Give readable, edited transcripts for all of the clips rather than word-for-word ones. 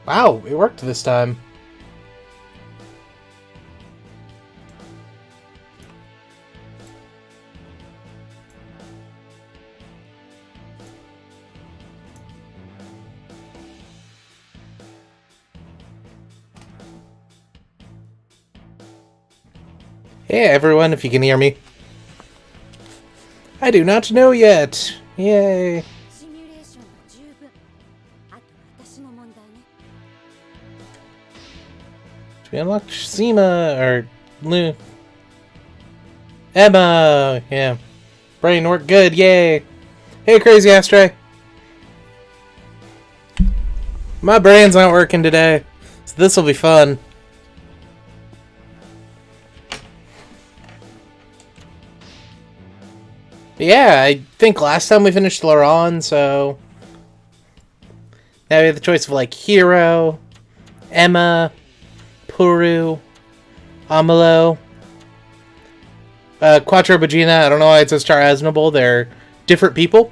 Wow, it worked this time. Hey everyone, if you can hear me. I do not know yet. Yay. We unlocked Seema, or Emma, yeah. Brain worked good, yay. Hey Crazy Astray. My brain's not working today, so this will be fun. Yeah, I think last time we finished Laron, so now we have the choice of like Hero, Emma, Puru, Amalo, Quattro Bagina. I don't know why it says Char Aznable. They're different people.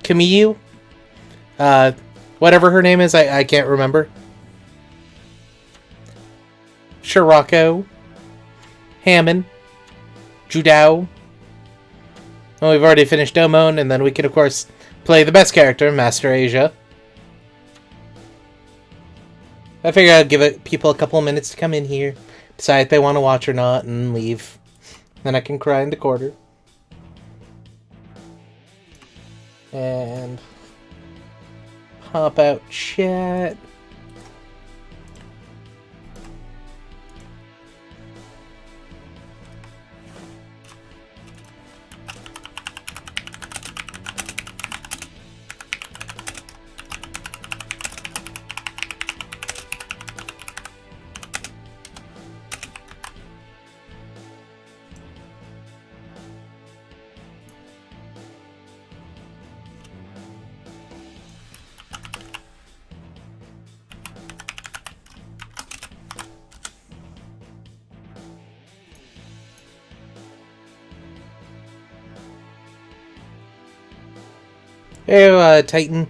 Kamiyu, whatever her name is, I can't remember. Shirako, Hammond, Judao. Well, we've already finished Domon, and then we can, of course, play the best character, Master Asia. I figure I'd give people a couple of minutes to come in here, decide if they want to watch or not, and leave. Then I can cry in the corner. And pop out chat. Hey, Titan.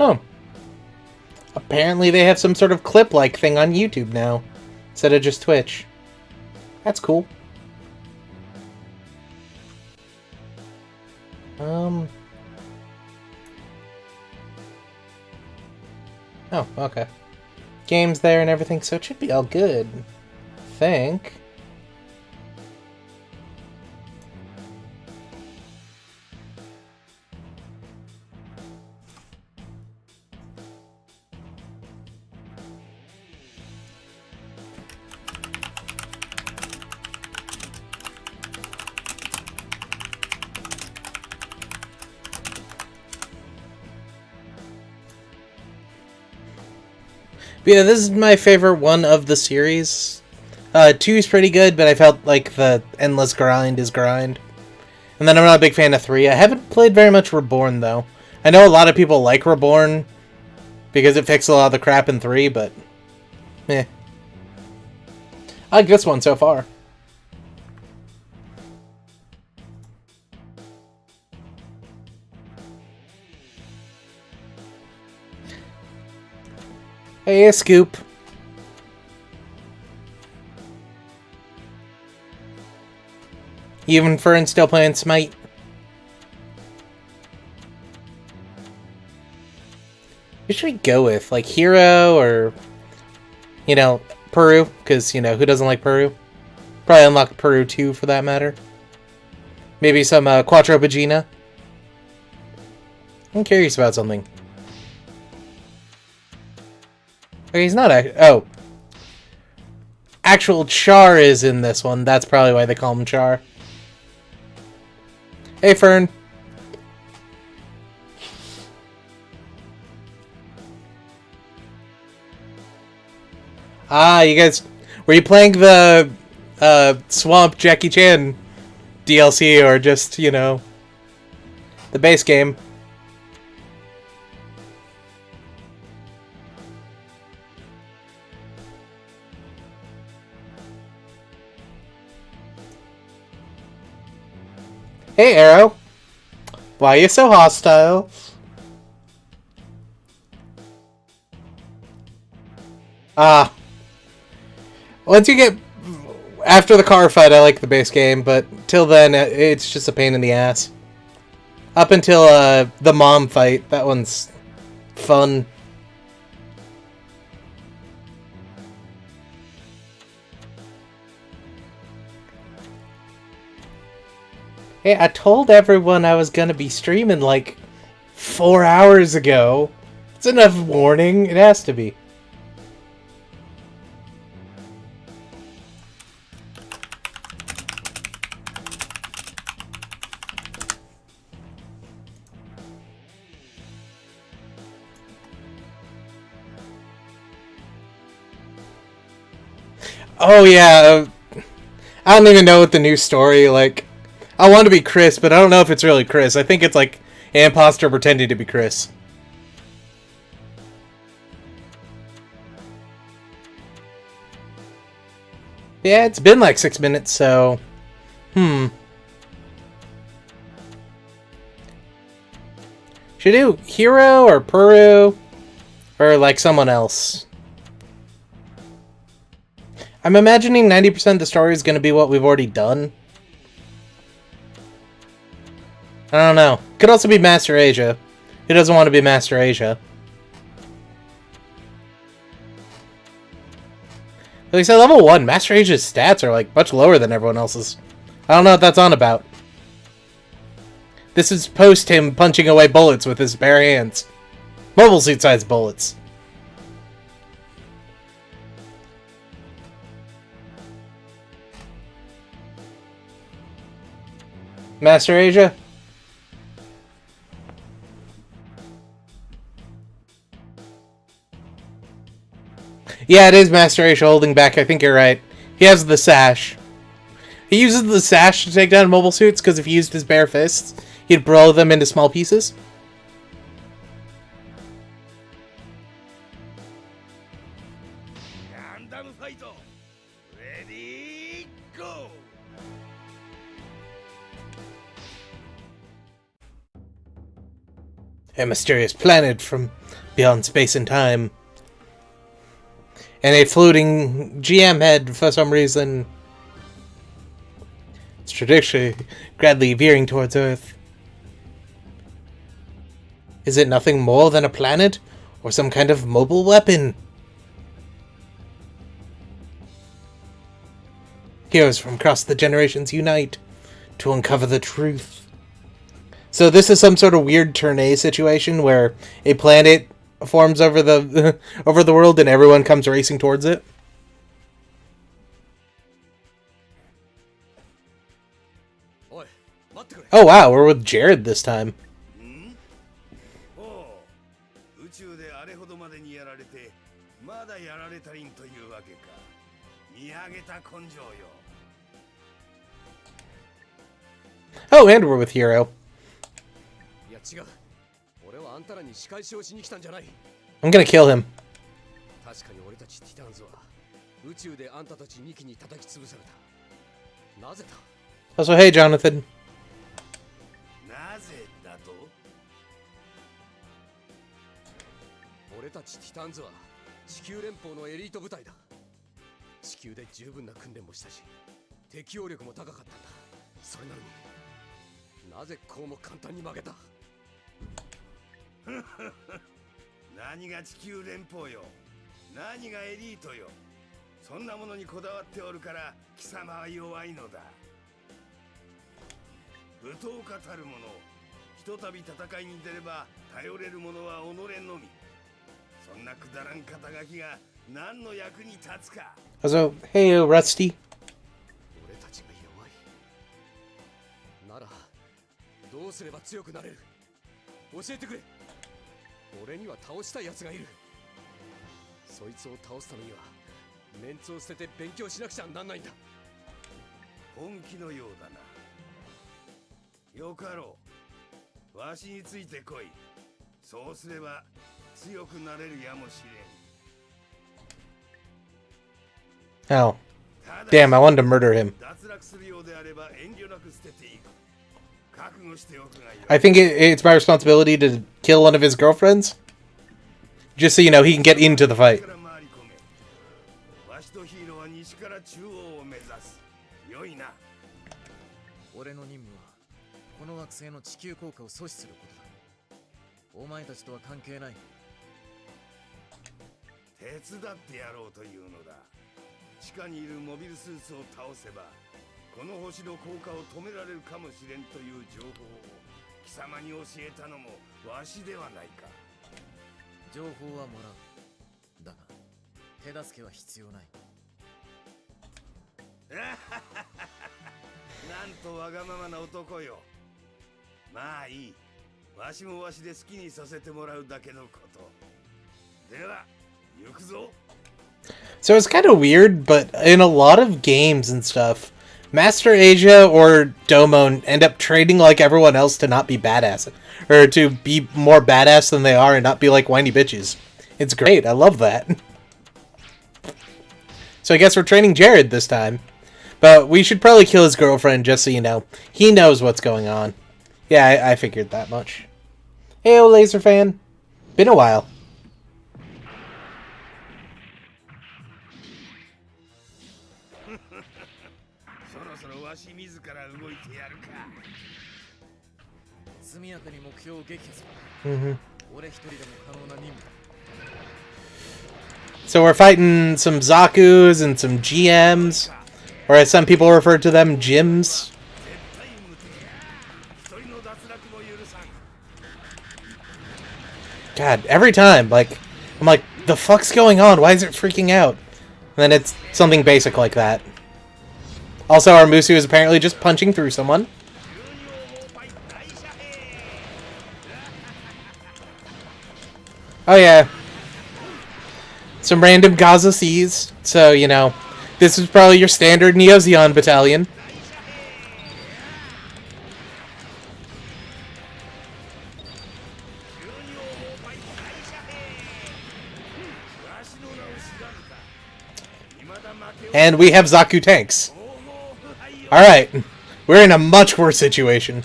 Oh. Apparently they have some sort of clip-like thing on YouTube now, instead of just Twitch. That's cool. Oh, okay. Game's there and everything, so it should be all good. I think. But yeah, this is my favorite one of the series. 2 is pretty good, but I felt like the endless grind is grind. And then I'm not a big fan of 3. I haven't played very much Reborn, though. I know a lot of people like Reborn because it fixed a lot of the crap in 3, but I like this one so far. Hey, Scoop. Even Fern still playing Smite. Who should we go with? Like Hero or, you know, Peru? Because, you know, who doesn't like Peru? Probably unlock Peru 2 for that matter. Maybe some Quattro Bagina. I'm curious about something. Okay, he's not oh. actual Char is in this one. That's probably why they call him Char. Hey, Fern. Ah, you guys... Were you playing the Swamp Jackie Chan DLC or just, you know, the base game? Hey, Arrow. Why are you so hostile? Ah. Once you get... After the car fight, I like the base game, but till then, it's just a pain in the ass. Up until the mom fight, that one's fun. Hey, I told everyone I was gonna be streaming like 4 hours ago. It's enough warning. It has to be. Oh yeah, I don't even know what the new story, like, I want to be Chris, but I don't know if it's really Chris. I think it's like an imposter pretending to be Chris. Yeah, it's been like 6 minutes, so... Should I do Hero or Puru? Or like someone else? I'm imagining 90% of the story is going to be what we've already done. I don't know. Could also be Master Asia. Who doesn't want to be Master Asia? At least at level 1, Master Asia's stats are like much lower than everyone else's. I don't know what that's on about. This is post him punching away bullets with his bare hands. Mobile suit size bullets. Master Asia? Yeah, it is Master Asia holding back. I think you're right. He has the sash. He uses the sash to take down mobile suits because if he used his bare fists, he'd blow them into small pieces. Gundam fight. Ready, go. A mysterious planet from beyond space and time. And a floating GM head for some reason. Its trajectory gradually veering towards Earth. Is it nothing more than a planet? Or some kind of mobile weapon? Heroes from across the generations unite to uncover the truth. So this is some sort of weird turn A situation where a planet forms over the over the world and everyone comes racing towards it. Oh wow, we're with Jared this time. Oh, and we're with Hero. I'm gonna kill him. Also, hey, Jonathan. Also, hey, Rusty. 俺たちが弱いならどうすれば強くなれる教えてくれ俺には倒したい奴がいるそいつを倒すためにはメンツを捨てて勉強しなくちゃなんないんだ本気のようだなよかろうわしについてこいそうすれば強くなれるやもしれん Oh. Damn, I wanted to murder him. I think it's my responsibility to kill one of his girlfriends. Just so you know, he can get into the fight. 俺の任務はこの惑星の地球降下を阻止することだお前たちとは関係ない手伝ってやろうというのだ地下にいるモビルスーツを倒せばこの星の降下を止められるかもしれんという情報を貴様に教えたのもわしではないか情報はもらうだが手助けは必要ないなんとわがままな男よまあいいわしもわしで好きにさせてもらうだけのことでは行くぞ So it's kind of weird, but in a lot of games and stuff, Master Asia or Domon end up trading like everyone else to not be badass. Or to be more badass than they are and not be like whiny bitches. It's great, I love that. So I guess we're training Jared this time. But we should probably kill his girlfriend just so you know. He knows what's going on. Yeah, I figured that much. Heyo, Laser Fan. Been a while. 速やかに目標を撃破する。俺一人でも可能な任務。So we're fighting some Zakus and some GMs, or as some people refer to them, Gyms. God, every time, like, I'm like, the fuck's going on? Why is it freaking out? And then it's something basic like that. Also, our Musu is apparently just punching through someone. Oh yeah. Some random Gaza Seas. So, you know, this is probably your standard Neo-Zeon battalion. And we have Zaku tanks. Alright. We're in a much worse situation.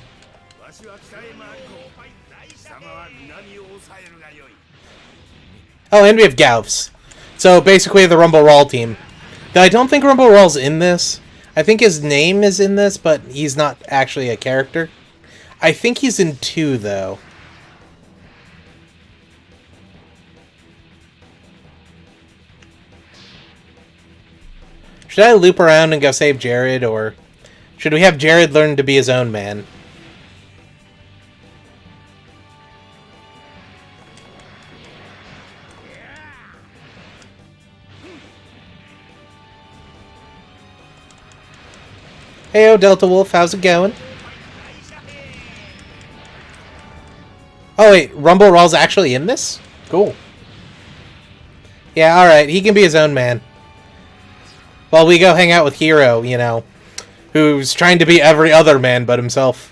Oh, and we have Gaufs. So basically the Rumble Rawl team. Though I don't think Rumble Rawl's in this. I think his name is in this, but he's not actually a character. I think he's in 2, though. Should I loop around and go save Jared, or should we have Jared learn to be his own man? Heyo, Delta Wolf, how's it going? Oh wait, Rumble Rawl's actually in this? Cool. Yeah, alright, he can be his own man. While we go hang out with Hero, you know, who's trying to be every other man but himself.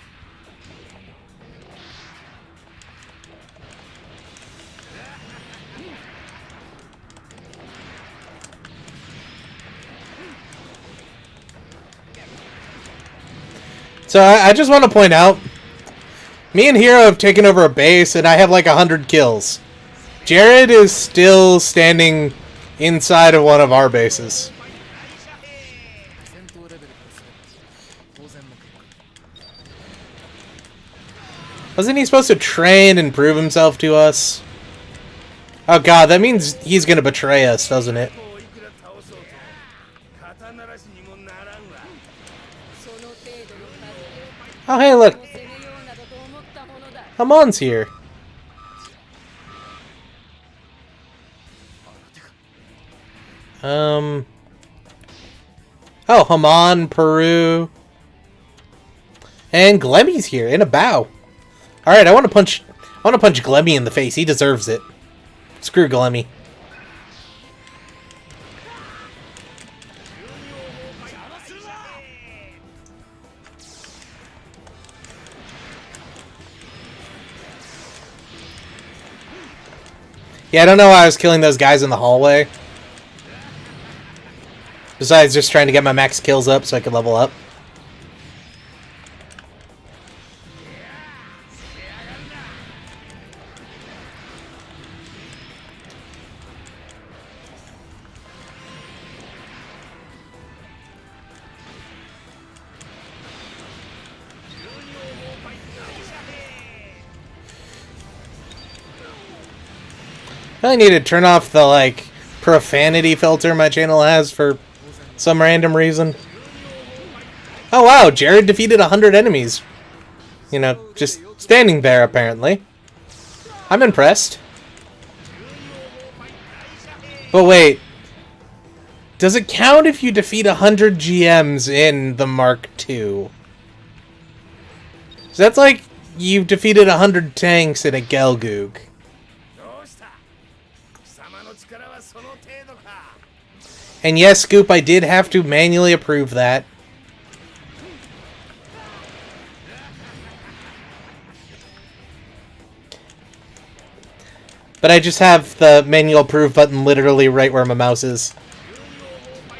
So I just want to point out, me and Hero have taken over a base and I have like 100 kills. Jared is still standing inside of one of our bases. Wasn't he supposed to train and prove himself to us? Oh god, that means he's gonna betray us, doesn't it? Oh hey, look! Hamon's here. Oh, Haman, Peru. And Glemmy's here in a bow. Alright, I want to punch Glemmy in the face. He deserves it. Screw Glemmy. Yeah, I don't know why I was killing those guys in the hallway. Besides just trying to get my max kills up so I could level up. I need to turn off the, like, profanity filter my channel has for some random reason. Oh wow, Jared defeated 100 enemies. You know, just standing there, apparently. I'm impressed. But wait. Does it count if you defeat 100 GMs in the Mark II? So that's like you've defeated 100 tanks in a Gelgoog. And yes, Scoop, I did have to manually approve that. But I just have the manual approve button literally right where my mouse is.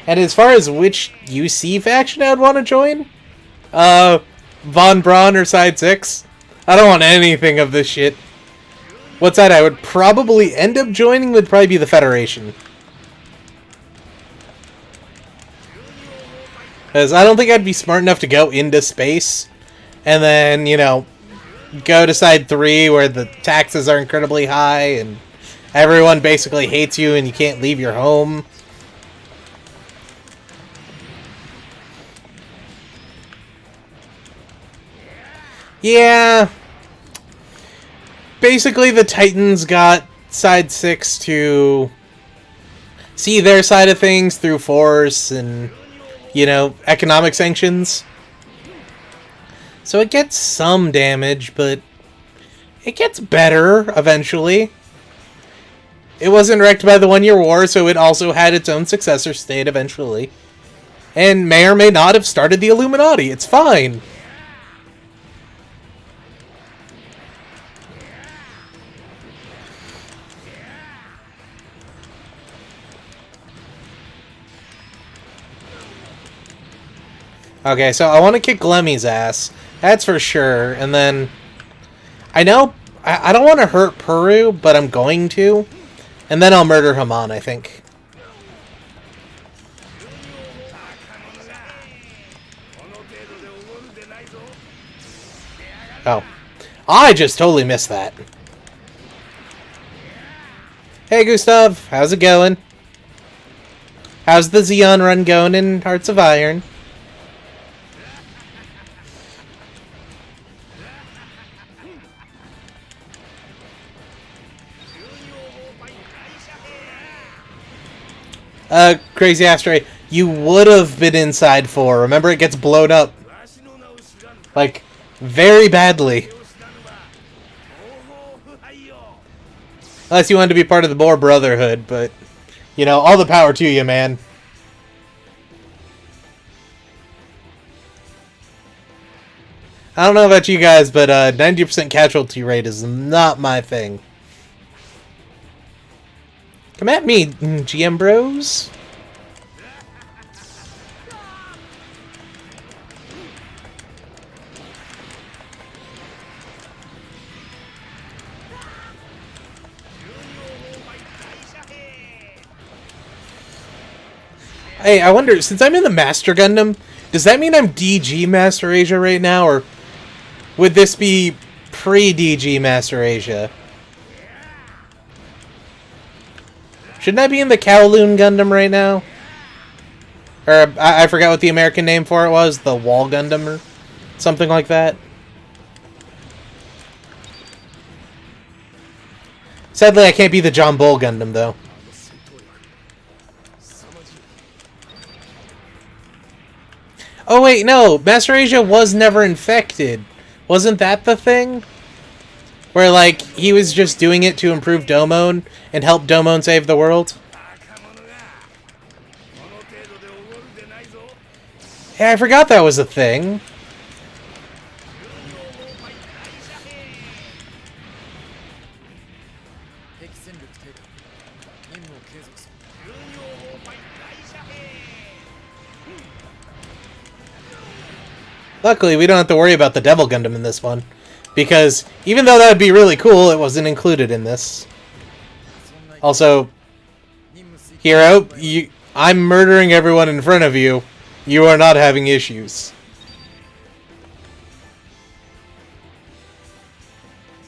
And as far as which UC faction I would want to join, Von Braun or Side 6, I don't want anything of this shit. What's that I would probably end up joining would probably be the Federation. Because I don't think I'd be smart enough to go into space and then, you know, go to Side 3 where the taxes are incredibly high and everyone basically hates you and you can't leave your home. Yeah. Basically, the Titans got Side 6 to see their side of things through force and, you know, economic sanctions. So it gets some damage, but it gets better eventually. It wasn't wrecked by the 1-year war, so it also had its own successor state eventually. And may or may not have started the Illuminati. It's fine. Okay, so I want to kick Glemmy's ass. That's for sure. And then I know I don't want to hurt Peru, but I'm going to. And then I'll murder Haman, I think. Oh. I just totally missed that. Hey, Gustav. How's it going? How's the Xeon run going in Hearts of Iron? Crazy Astray, you would have been inside 4. Remember, it gets blown up. Like, very badly. Unless you wanted to be part of the Boar Brotherhood, but, you know, all the power to you, man. I don't know about you guys, but 90% casualty rate is not my thing. Come at me, GM bros. Hey, I wonder, since I'm in the Master Gundam, does that mean I'm DG Master Asia right now, or would this be pre-DG Master Asia? Shouldn't I be in the Kowloon Gundam right now? Or, I forgot what the American name for it was, the Wall Gundam or something like that. Sadly, I can't be the John Bull Gundam, though. Oh wait, no. Master Asia was never infected. Wasn't that the thing? Where, like, he was just doing it to improve Domon and help Domon save the world? バカ者がこの程度でおごるでないぞ Yeah, I forgot that was a thing. 敵戦力低下任務を継続する Luckily, we don't have to worry about the Devil Gundam in this one. Because, even though that would be really cool, it wasn't included in this. Also, Hero, I'm murdering everyone in front of you. You are not having issues.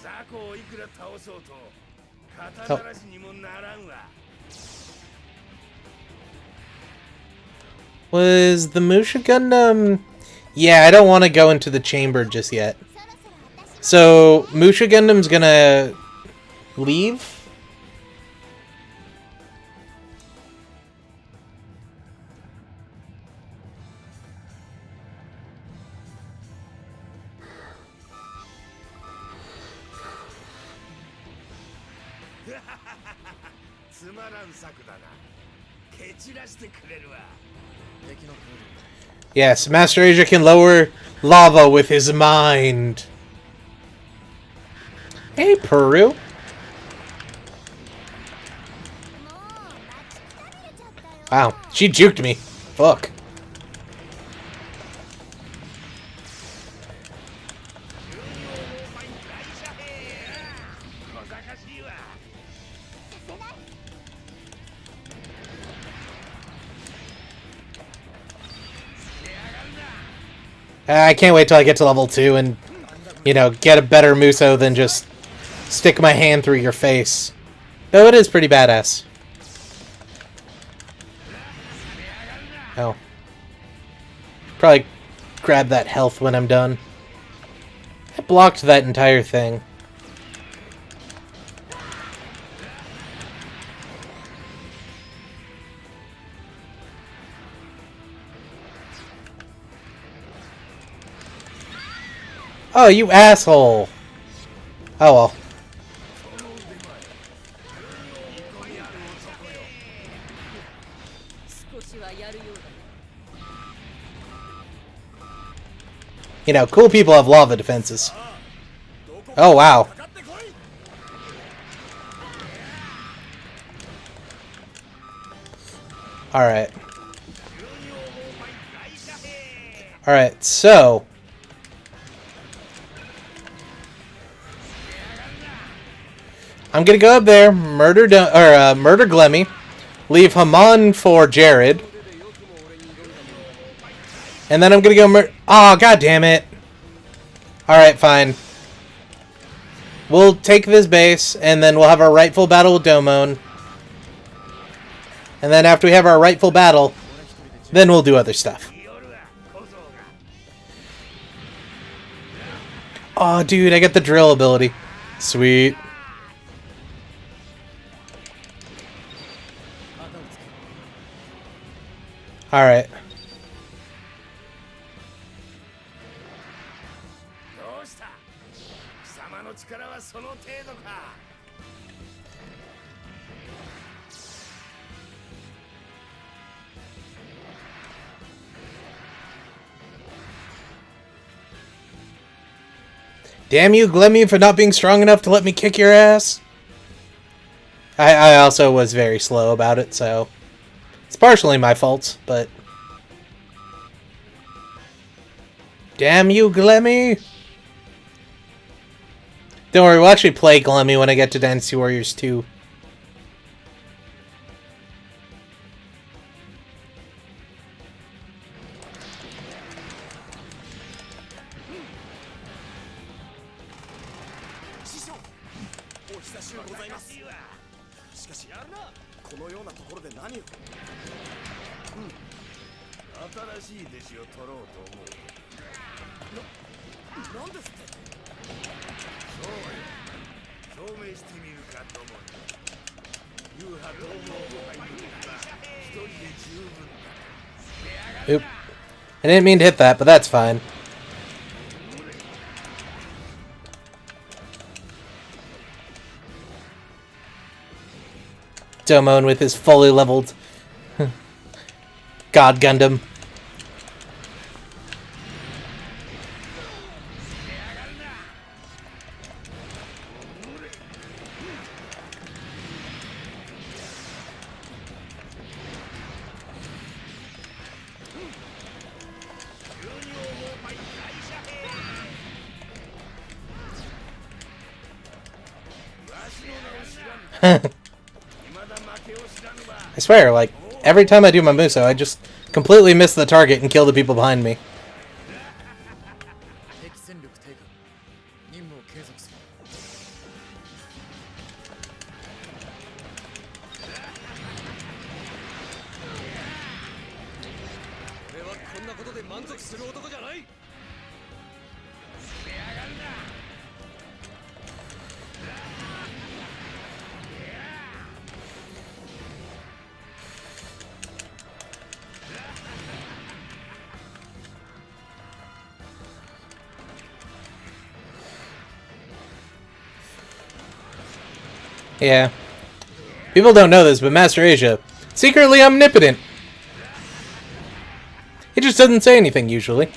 雑魚をいくら倒そうと肩慣らしにもならんわ Was the Musha Gundam... Yeah, I don't want to go into the chamber just yet. So, Musha Gundam's gonna... leave? Yes, Master Asia can lower lava with his mind. Hey, Peru. Wow, she juked me. Fuck. I can't wait till I get to level 2 and, you know, get a better Muso than just stick my hand through your face. Though it is pretty badass. Oh. Probably grab that health when I'm done. I blocked that entire thing. Oh, you asshole! Oh well. You know, cool people have lava defenses. Oh, wow. Alright. Alright, so... I'm gonna go up there, murder Glemmy, leave Haman for Jared, and then I'm gonna go oh, god damn it! Alright, fine. We'll take this base, and then we'll have our rightful battle with Domon. And then after we have our rightful battle, then we'll do other stuff. Oh, dude, I got the drill ability. Sweet. Alright. Damn you, Glemmy, for not being strong enough to let me kick your ass. I also was very slow about it, so... It's partially my fault, but... Damn you, Glemmy! Don't worry, we'll actually play Glemmy when I get to Dynasty Warriors 2. Oop. I didn't mean to hit that, but that's fine. Domon with his fully leveled God Gundam. I swear, like, every time I do my Muso, I just completely miss the target and kill the people behind me. Yeah. People don't know this, but Master Asia, secretly omnipotent. He just doesn't say anything, usually.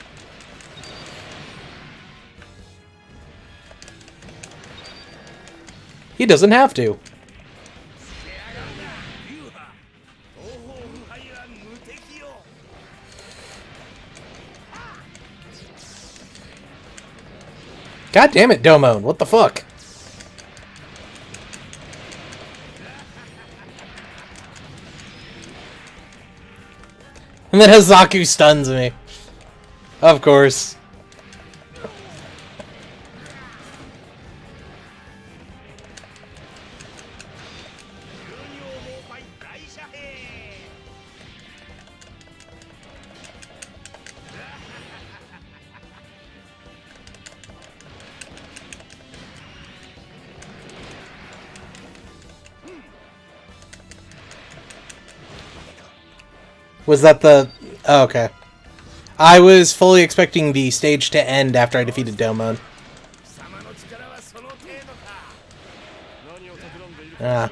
He doesn't have to. God damn it, Domon. What the fuck? And then Hazaku stuns me. Of course. Was that the... Oh, okay. I was fully expecting the stage to end after I defeated Domon. Ah.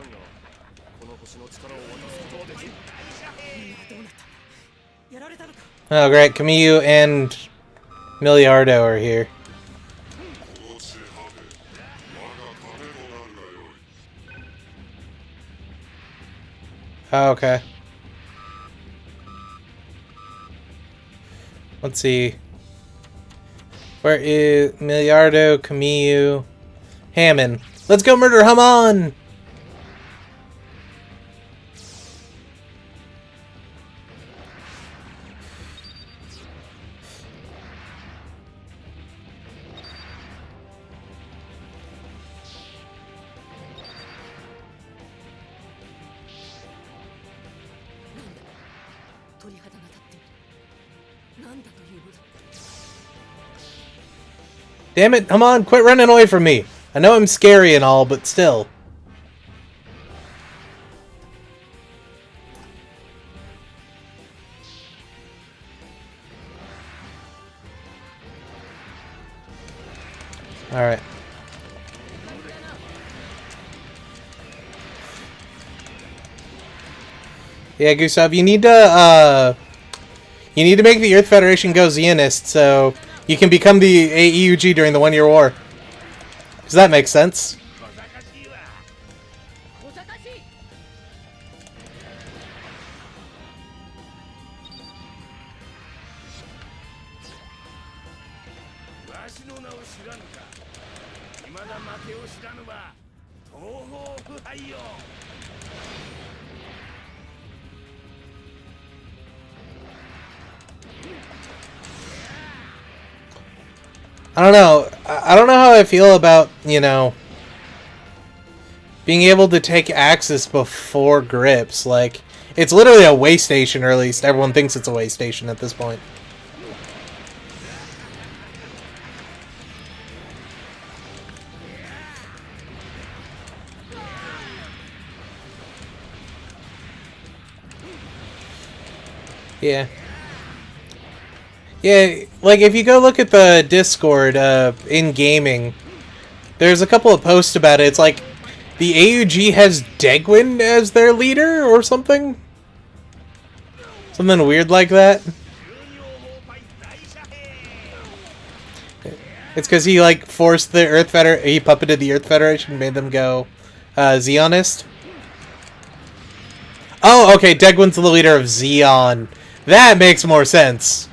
Oh, great. Kamiyu and Miliardo are here. Oh, okay. Let's see. Where is Miliardo, Kamiyu, Hammond? Let's go murder Haman! Damn it, come on, quit running away from me. I know I'm scary and all, but still. Alright. Yeah, Gustav, you need to make the Earth Federation go Zionist, so you can become the AEUG during the 1-year war. Does that make sense? I don't know. I don't know how I feel about, you know, being able to take Axis before Grips. Like, it's literally a way station, or at least everyone thinks it's a way station at this point. Yeah. Yeah, like if you go look at the Discord in gaming, there's a couple of posts about it. It's like the AUG has Degwin as their leader or something. Something weird like that. It's because he like forced the Earth Federation, he puppeted the Earth Federation, made them go Zeonist. Oh, okay, Degwin's the leader of Zeon. That makes more sense.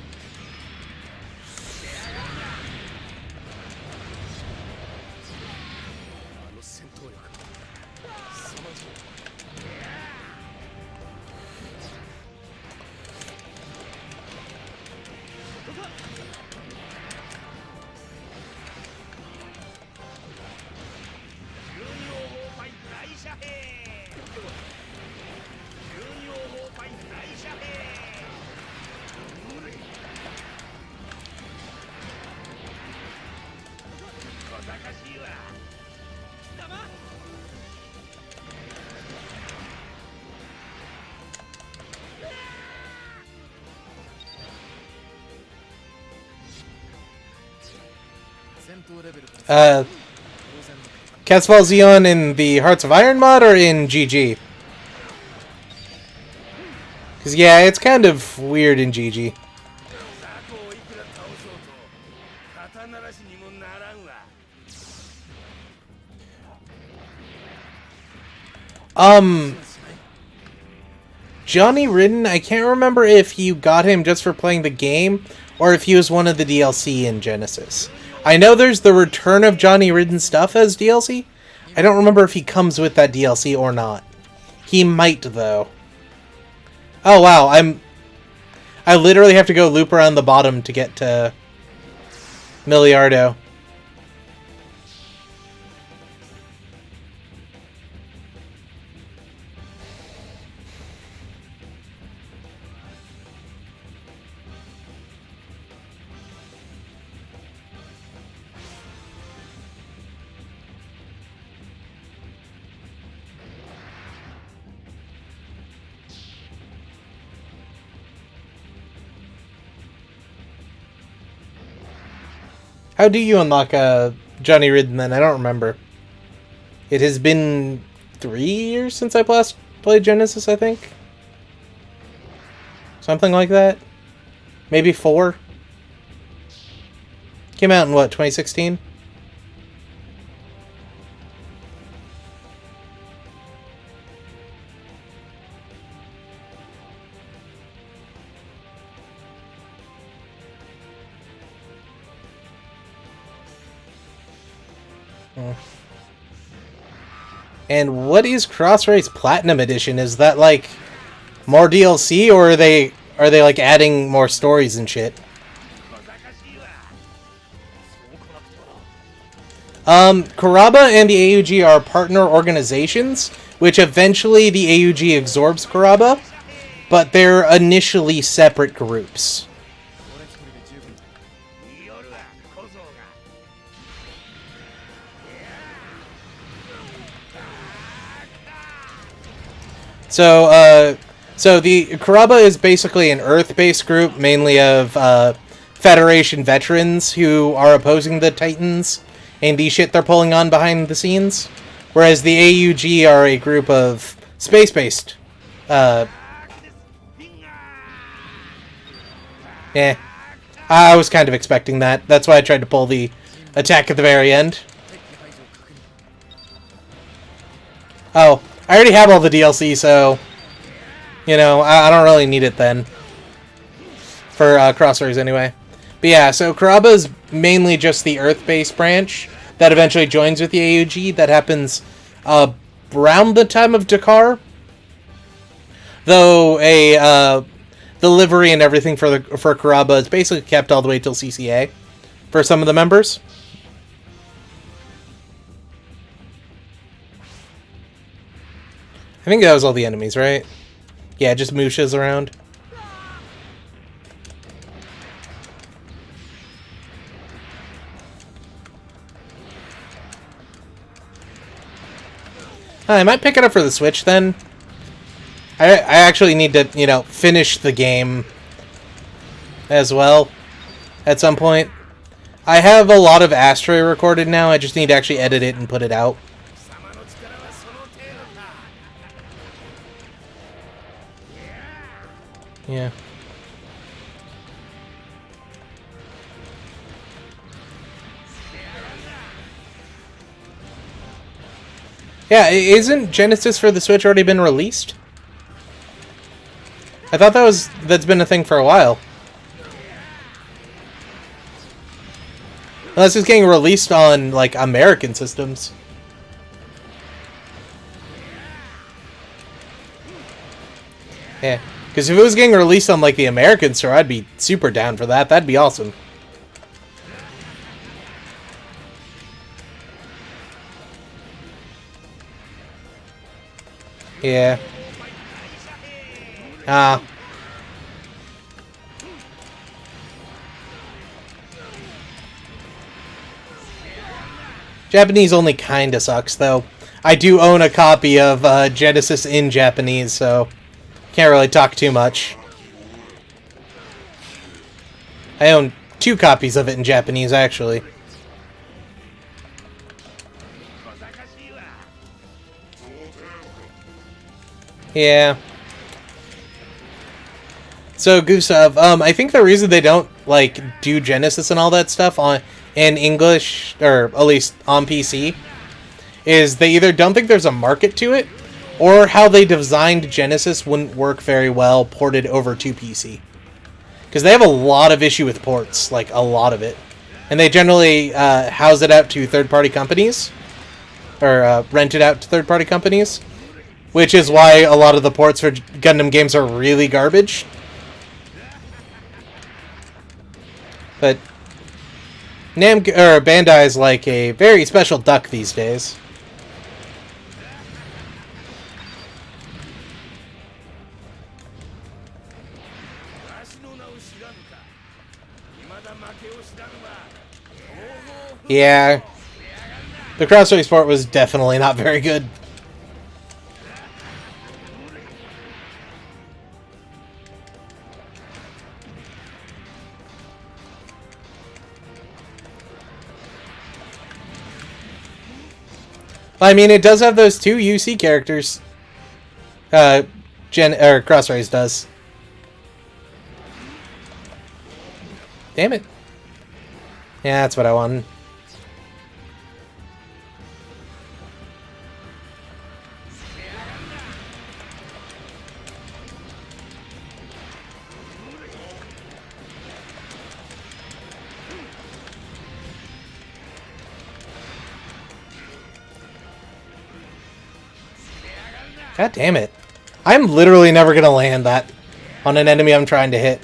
Catsfall Zeon in the Hearts of Iron mod or in GG? Because, yeah, it's kind of weird in GG. Johnny Ridden, I can't remember if you got him just for playing the game or if he was one of the DLC in Genesis. I know there's the Return of Johnny Ridden stuff as DLC. I don't remember if he comes with that DLC or not. He might, though. Oh, wow. I literally have to go loop around the bottom to get to Miliardo. How do you unlock Johnny Ridden then? I don't remember. It has been 3 years since I last played Genesis, I think. Something like that. Maybe 4. Came out in what, 2016? And what is Crossrace Platinum Edition? Is that like more DLC, or are they like adding more stories and shit? Kuraba and the AUG are partner organizations, which eventually the AUG absorbs Kuraba, but they're initially separate groups. So the Kuraba is basically an Earth-based group, mainly of Federation veterans who are opposing the Titans and the shit they're pulling on behind the scenes, whereas the AUG are a group of space-based. I was kind of expecting that. That's why I tried to pull the attack at the very end. Oh. I already have all the DLC, so, you know, I don't really need it then. For Crossrays, anyway. But yeah, so Kuraba is mainly just the Earth-based branch that eventually joins with the AUG. That happens around the time of Dakar. Though the livery and everything for Kuraba is basically kept all the way till CCA for some of the members. I think that was all the enemies, right? Yeah, just Mushas around. I might pick it up for the Switch then. I actually need to, you know, finish the game as well. at some point. I have a lot of Astray recorded now. I just need to actually edit it and put it out. Yeah. Yeah, isn't Genesis for the Switch already been released? I thought that's been a thing for a while. Unless it's getting released on, like, American systems. Yeah, because if it was getting released on, like, the American store, I'd be super down for that. That'd be awesome. Yeah. Japanese only kinda sucks, though. I do own a copy of Genesis in Japanese, so can't really talk too much. I own 2 copies of it in Japanese, actually. Yeah. So, Gustav, I think the reason they don't, like, do Genesis and all that stuff in English, or at least on PC, is they either don't think there's a market to it, or how they designed Genesis wouldn't work very well ported over to PC. Because they have a lot of issue with ports, like, a lot of it. And they generally house it out to third-party companies, or rent it out to third-party companies, which is why a lot of the ports for Gundam games are really garbage. But Bandai is like a very special duck these days. Yeah. The Crossrace port was definitely not very good. I mean, it does have those 2 UC characters. Crossrace does. Damn it. Yeah, that's what I wanted. God damn it. I'm literally never gonna land that on an enemy I'm trying to hit.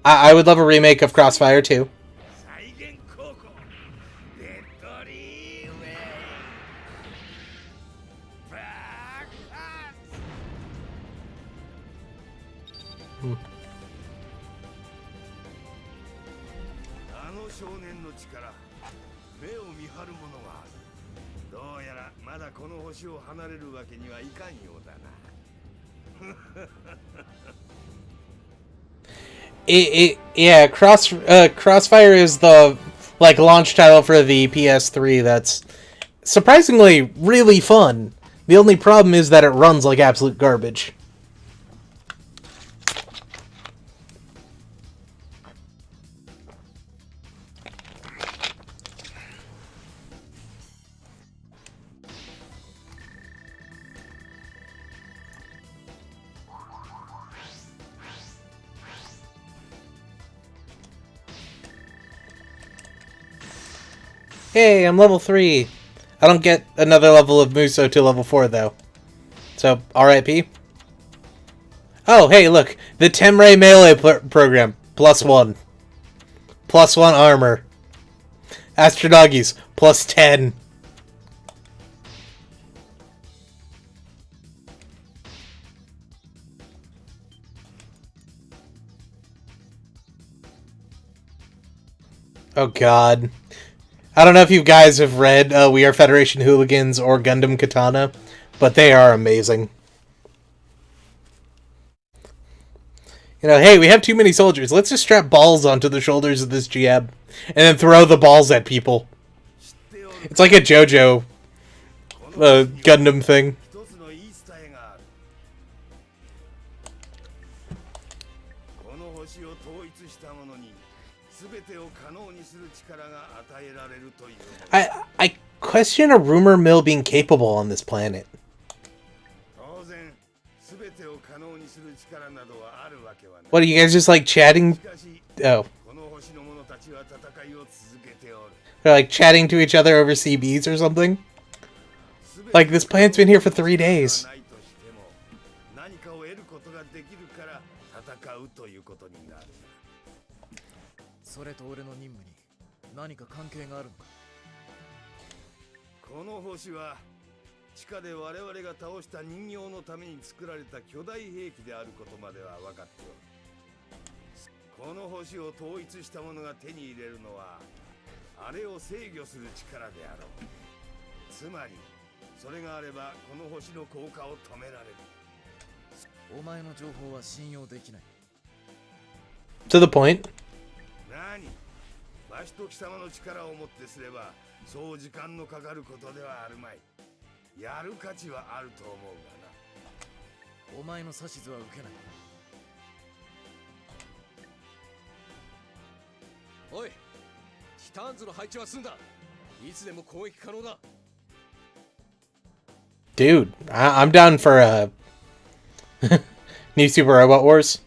I would love a remake of Crossfire 2. Yeah, Crossfire is the like launch title for the PS3 that's surprisingly really fun. The only problem is that it runs like absolute garbage. Hey, I'm level 3. I don't get another level of Muso to level 4, though. So, RIP. Oh, hey, look. The Temray melee program. +1. +1 armor. Astronauts. +10. Oh god. I don't know if you guys have read We Are Federation Hooligans or Gundam Katana, but they are amazing. You know, hey, we have too many soldiers. Let's just strap balls onto the shoulders of this GM and then throw the balls at people. It's like a JoJo Gundam thing. I question a rumor mill being capable on this planet. What, are you guys just like chatting? Oh. They're like chatting to each other over CBs or something? Like, this planet's been here for 3 days. それと俺の任務に何か関係があるのか。この星は地下で我々が倒した人形のために作られた巨大兵器であることまでは分かっておる。この星を統一した者が手に入れるのはあれを制御する力であろう。つまりそれがあればこの星の降下を止められる。お前の情報は信用できない。 To the point. 何？わしと貴様の力をもってすればそう時間のかかることではあるまい。やる価値はあると思うがな。お前の指図は受けない。おい、ティターンズの配置は済んだ。いつでも攻撃可能だ。 Dude, I'm down for new Super Robot Wars.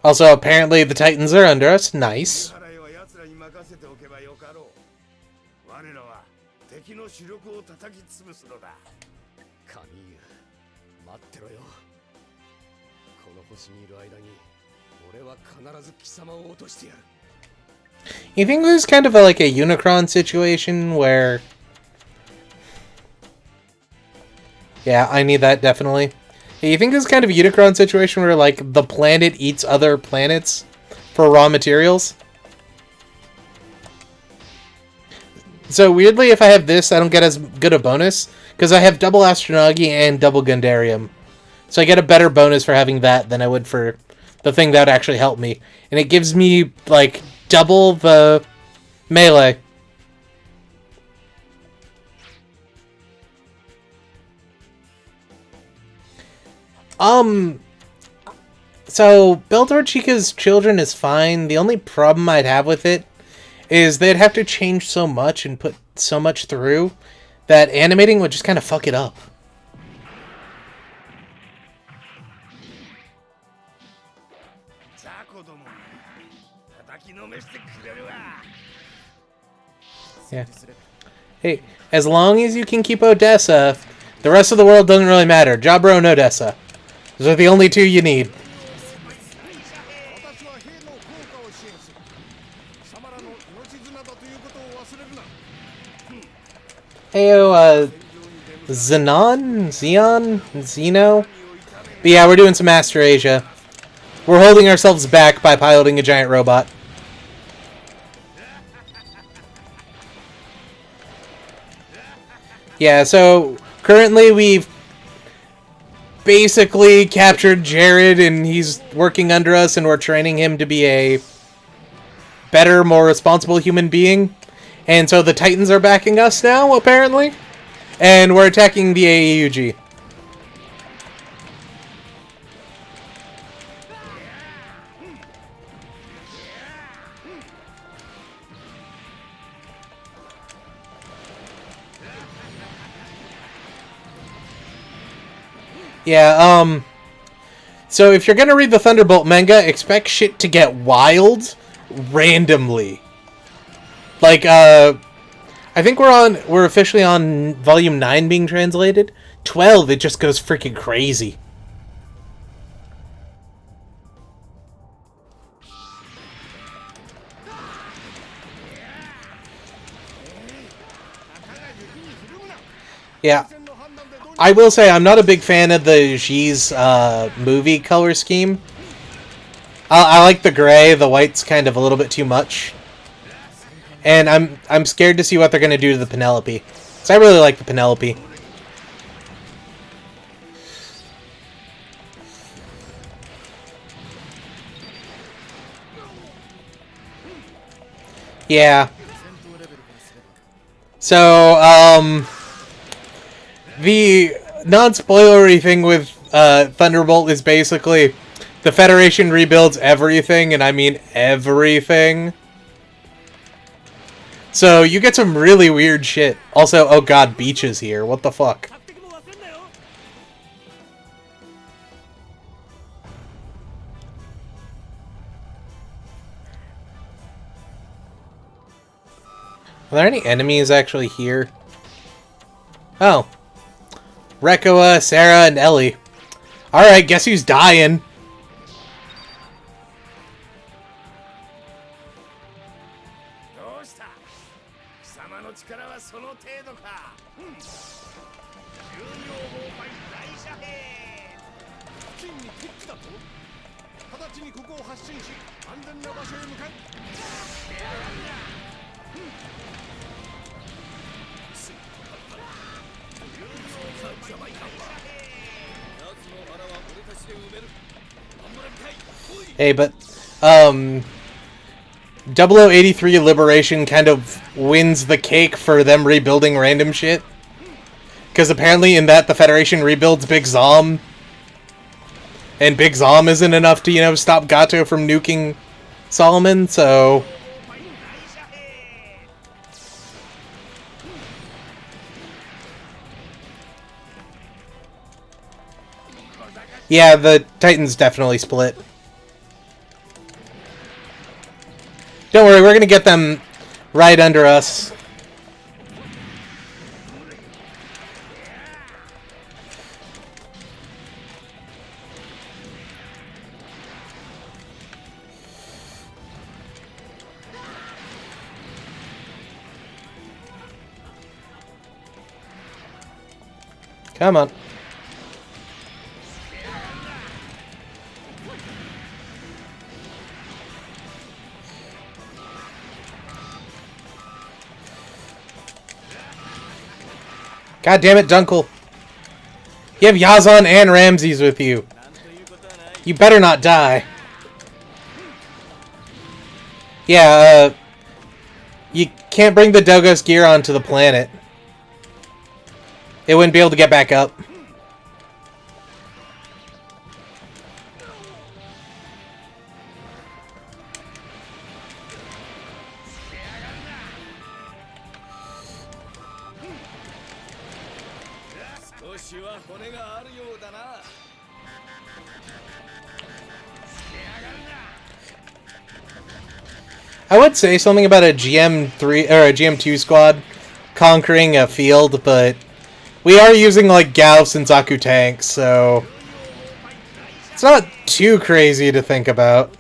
Also, apparently the Titans are under us. Nice. You think this is kind of like a Unicron situation where... Yeah, I need that, definitely. You think this is kind of a Unicron situation where, like, the planet eats other planets for raw materials? So, weirdly, if I have this, I don't get as good a bonus, because I have double Astronaugi and double Gundarium. So I get a better bonus for having that than I would for the thing that would actually help me. And it gives me, like, double the melee. So, Beldor Chica's children is fine. The only problem I'd have with it is they'd have to change so much and put so much through that animating would just kind of fuck it up. Yeah. Hey, as long as you can keep Odessa, the rest of the world doesn't really matter. Jabra and Odessa. Those are the only two you need. Heyo, Xenon? Xeon? Xeno? But yeah, we're doing some Astrasia. We're holding ourselves back by piloting a giant robot. Yeah, so currently we've basically captured Jared and he's working under us and we're training him to be a better, more responsible human being. And so the Titans are backing us now, apparently. And we're attacking the AEUG. Yeah, so if you're gonna read the Thunderbolt manga, expect shit to get wild randomly. Like, I think we're officially on volume 9 being translated. 12, it just goes freaking crazy. Yeah. I will say I'm not a big fan of the G's movie color scheme. I like the gray. The white's kind of a little bit too much. And I'm scared to see what they're going to do to the Penelope. So I really like the Penelope. Yeah. So, the non-spoilery thing with Thunderbolt is basically the Federation rebuilds everything, and I mean everything. So you get some really weird shit. Also, oh god, Beach is here. What the fuck? Are there any enemies actually here? Oh. Rekoa, Sarah, and Ellie. Alright, guess who's dying? Hey, but, 0083 Liberation kind of wins the cake for them rebuilding random shit. Because apparently in that, the Federation rebuilds Big Zom. And Big Zom isn't enough to, you know, stop Gato from nuking Solomon, so... Yeah, the Titans definitely split. Don't worry, we're gonna get them right under us. Come on. God damn it, Dunkel. You have Yazan and Ramses with you. You better not die. Yeah, you can't bring the Dogos gear onto the planet. It wouldn't be able to get back up. I would say something about a GM3 or a GM2 squad conquering a field, but we are using like Gauss and Zaku tanks, so it's not too crazy to think about.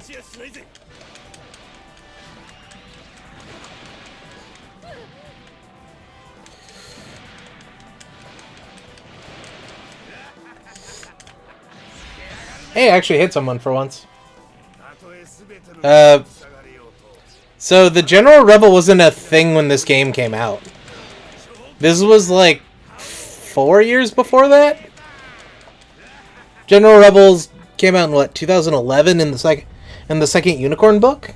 Hey, I actually hit someone for once. So the General Rebel wasn't a thing when this game came out. This was like 4 years before that. General Rebels came out in what, 2011 in the second Unicorn book?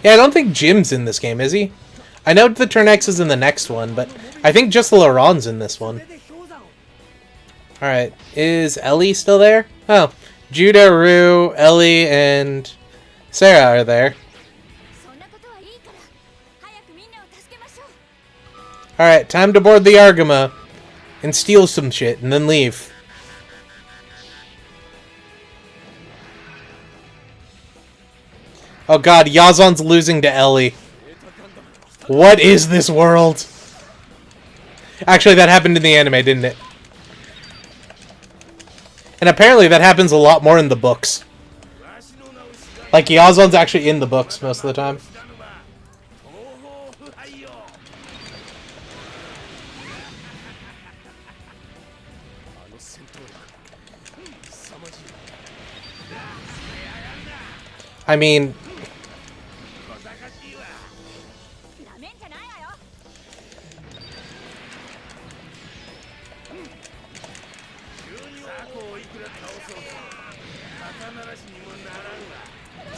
Yeah, I don't think Jim's in this game, is he? I know the Turn X is in the next one, but I think just the Laron's in this one. Alright, is Ellie still there? Oh, Judah, Rue, Ellie, and Sarah are there. Alright, time to board the Argama and steal some shit and then leave. Oh god, Yazan's losing to Ellie. What is this world? Actually, that happened in the anime, didn't it? And apparently that happens a lot more in the books. Like, Yazan's actually in the books most of the time. I mean,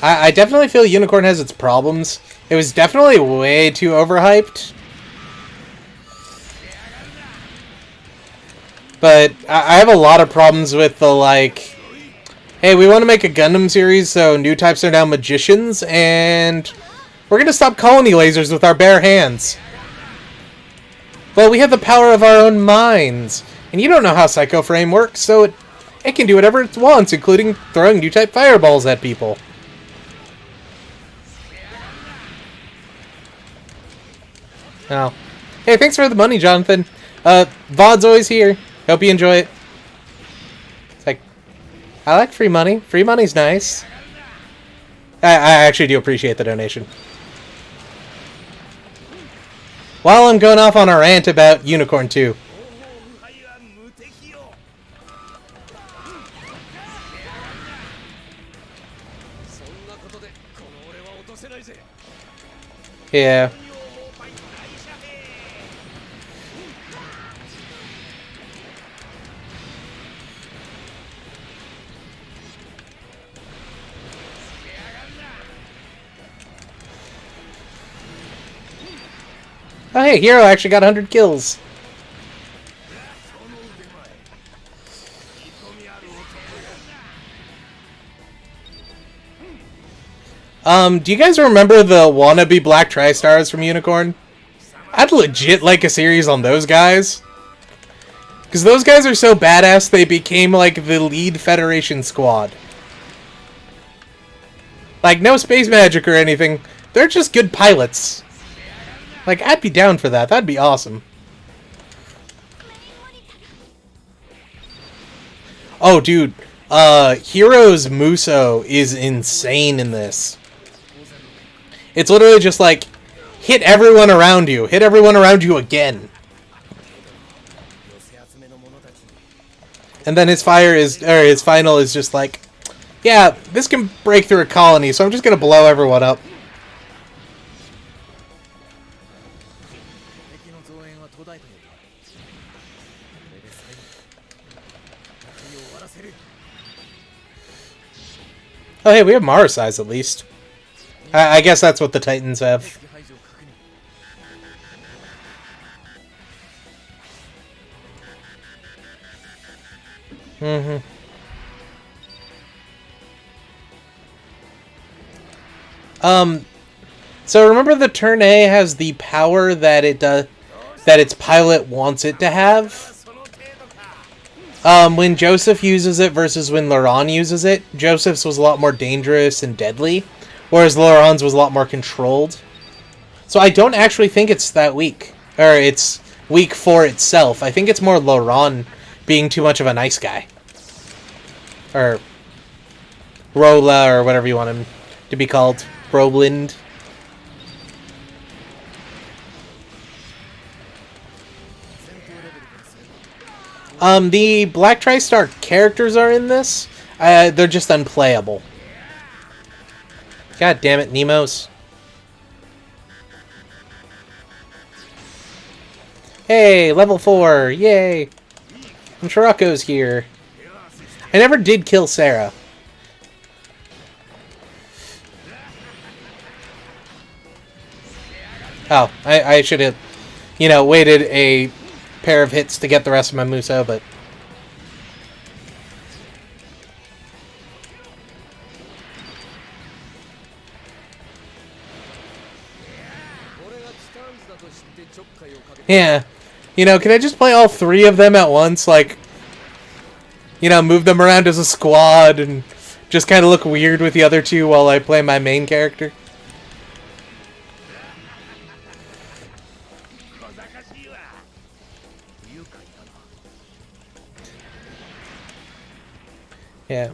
I definitely feel Unicorn has its problems. It was definitely way too overhyped. But I have a lot of problems with the, like, hey, we want to make a Gundam series, so new types are now magicians, and we're going to stop colony lasers with our bare hands. Well, we have the power of our own minds, and you don't know how Psycho Frame works, so it can do whatever it wants, including throwing new type fireballs at people. Oh. Hey, thanks for the money, Jonathan. VOD's always here. Hope you enjoy it. It's like, I like free money. Free money's nice. I actually do appreciate the donation. While I'm going off on a rant about Unicorn 2. Yeah. Oh hey, Hero actually got 100 kills. Do you guys remember the wannabe Black Tri-Stars from Unicorn? I'd legit like a series on those guys. Because those guys are so badass, they became like the lead Federation squad. Like, no space magic or anything. They're just good pilots. Like, I'd be down for that. That'd be awesome. Oh, dude. Hero's Muso is insane in this. It's literally just like, hit everyone around you. Hit everyone around you again. And then his final is just like, yeah, this can break through a colony, so I'm just gonna blow everyone up. Oh, hey, we have Mara size at least. I guess that's what the Titans have. So remember the Turn A has the power that it does, that its pilot wants it to have? When Joseph uses it versus when Laurent uses it, Joseph's was a lot more dangerous and deadly, whereas Laurent's was a lot more controlled. So I don't actually think it's that weak. Or it's weak for itself. I think it's more Laurent being too much of a nice guy. Or Rola, or whatever you want him to be called. Roland. The Black Tri-Star characters are in this. They're just unplayable. God damn it, Nemos. Hey, level 4, yay! And Shirako's here. I never did kill Sarah. Oh, I should have, waited a pair of hits to get the rest of my Muso, but... Yeah. Can I just play all 3 of them at once? Like, move them around as a squad and just kind of look weird with the other 2 while I play my main character? Yeah.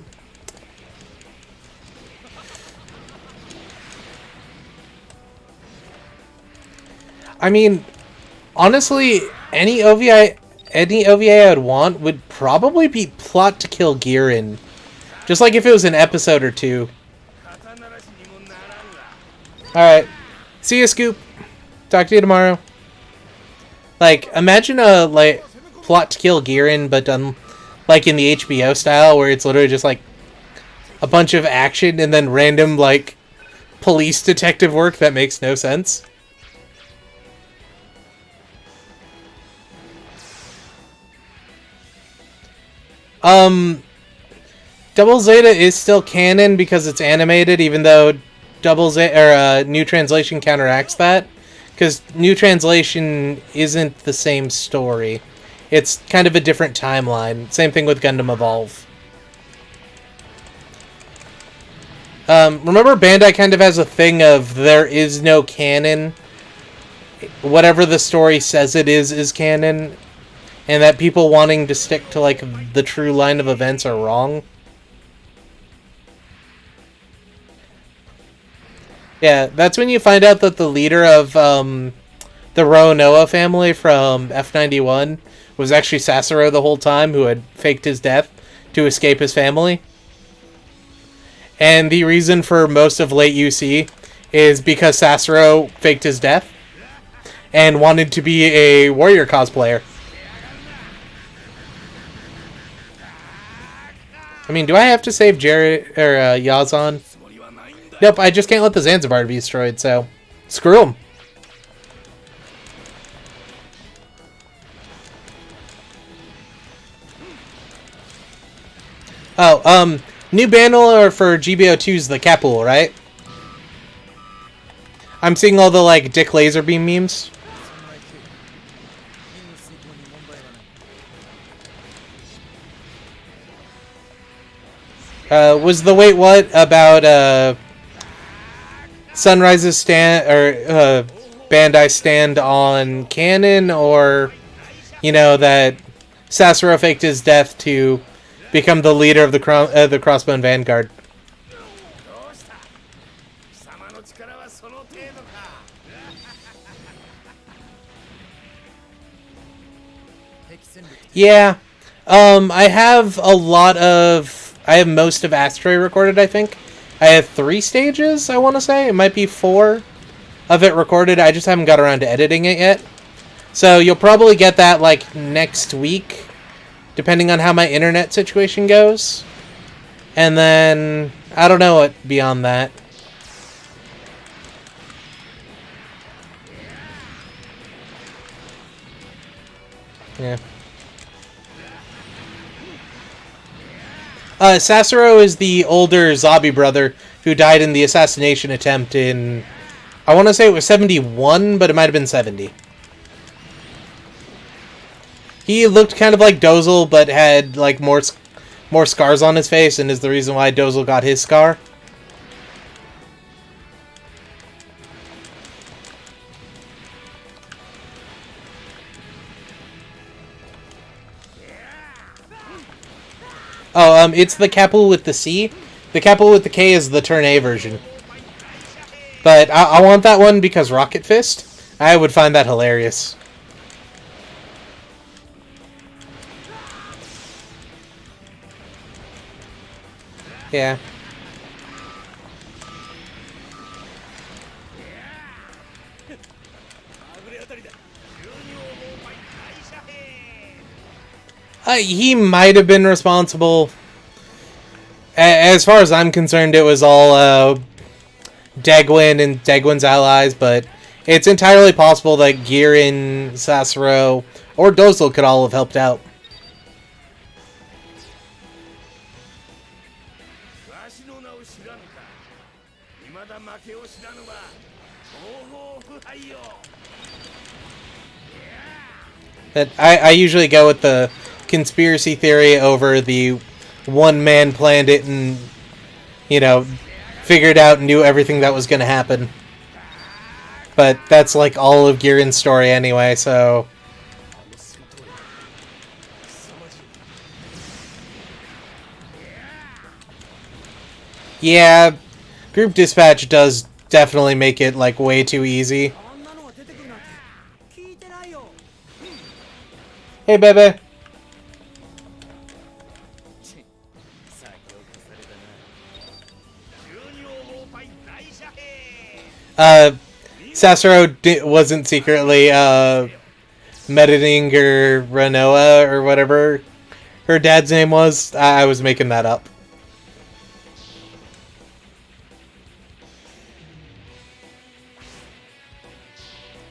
I mean, honestly, any OVA I'd want would probably be Plot to Kill Girin Just like if it was an episode or two. Alright. See ya, Scoop. Talk to you tomorrow. Like, imagine a, like, plot to kill Girin, but done, like, in the HBO style, where it's literally just, like, a bunch of action and then random, like, police detective work that makes no sense. Double Zeta is still canon because it's animated, even though Double Zeta, or New Translation counteracts that. Because New Translation isn't the same story. It's kind of a different timeline. Same thing with Gundam Evolve. Remember Bandai kind of has a thing of there is no canon. Whatever the story says it is canon. And that people wanting to stick to, like, the true line of events are wrong. Yeah, that's when you find out that the leader of the Roanoa family from F91 was actually Sasoro the whole time, who had faked his death to escape his family. And the reason for most of late UC is because Sasoro faked his death and wanted to be a warrior cosplayer. I mean, do I have to save Jared or Yazan? Nope, I just can't let the Zanzibar be destroyed, so screw him. Oh, new banner for GBO2 is the Capul, right? I'm seeing all the, like, Dick Laserbeam memes. Was the wait what about Sunrise's stand or Bandai stand on Canon, or you know that Sasoro faked his death to become the leader of the Crossbone Vanguard? Yeah, I have most of Astray recorded, I think. I have 3 stages, I want to say. It might be 4 of it recorded. I just haven't got around to editing it yet. So you'll probably get that, like, next week, depending on how my internet situation goes. And then, I don't know what beyond that. Yeah. Sasoro is the older Zabi brother who died in the assassination attempt in, I want to say it was 71, but it might have been 70. He looked kind of like Dozel, but had like more scars on his face, and is the reason why Dozel got his scar. Oh, it's the Capul with the C. The Capul with the K is the Turn A version. But I want that one because Rocket Fist. I would find that hilarious. Yeah. He might have been responsible. As far as I'm concerned, it was all Degwin and Degwin's allies, but it's entirely possible that Girin, Sasoro, or Dozel could all have helped out. But I usually go with the conspiracy theory over the one man planned it and, you know, figured out and knew everything that was going to happen. But that's like all of Girin's story anyway, so... Yeah, group dispatch does definitely make it like way too easy. Hey, baby. Sasoro wasn't secretly Mediting or Renoa or whatever her dad's name was. I was making that up.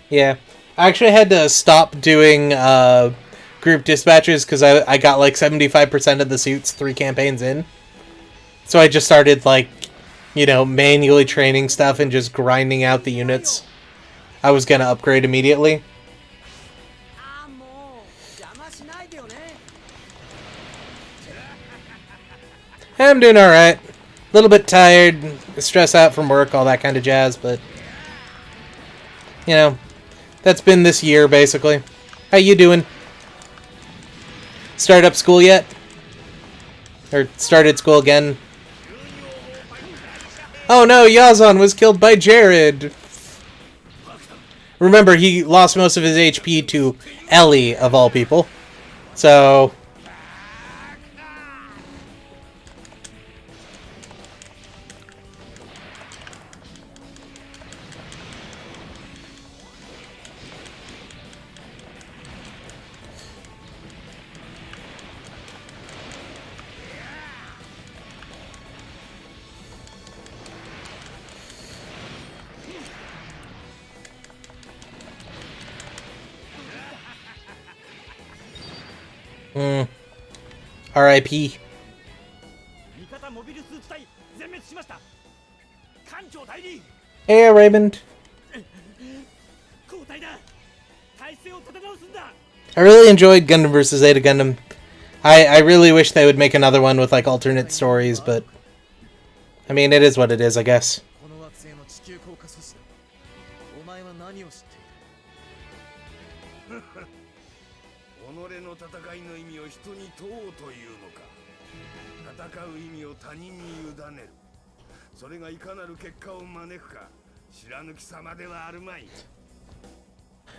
Yeah. I actually had to stop doing group dispatches because I got like 75% of the suits 3 campaigns in. So I just started like, manually training stuff and just grinding out the units I was going to upgrade immediately. I'm doing alright. A little bit tired, stressed out from work, all that kind of jazz, but that's been this year basically. How you doing? Started up school yet? Or started school again? Oh no, Yazan was killed by Jared! Remember, he lost most of his HP to Ellie, of all people. So... R.I.P. Hey, Raymond. I really enjoyed Gundam vs. Zeta Gundam. I really wish they would make another one with like alternate stories, but I mean, it is what it is, I guess.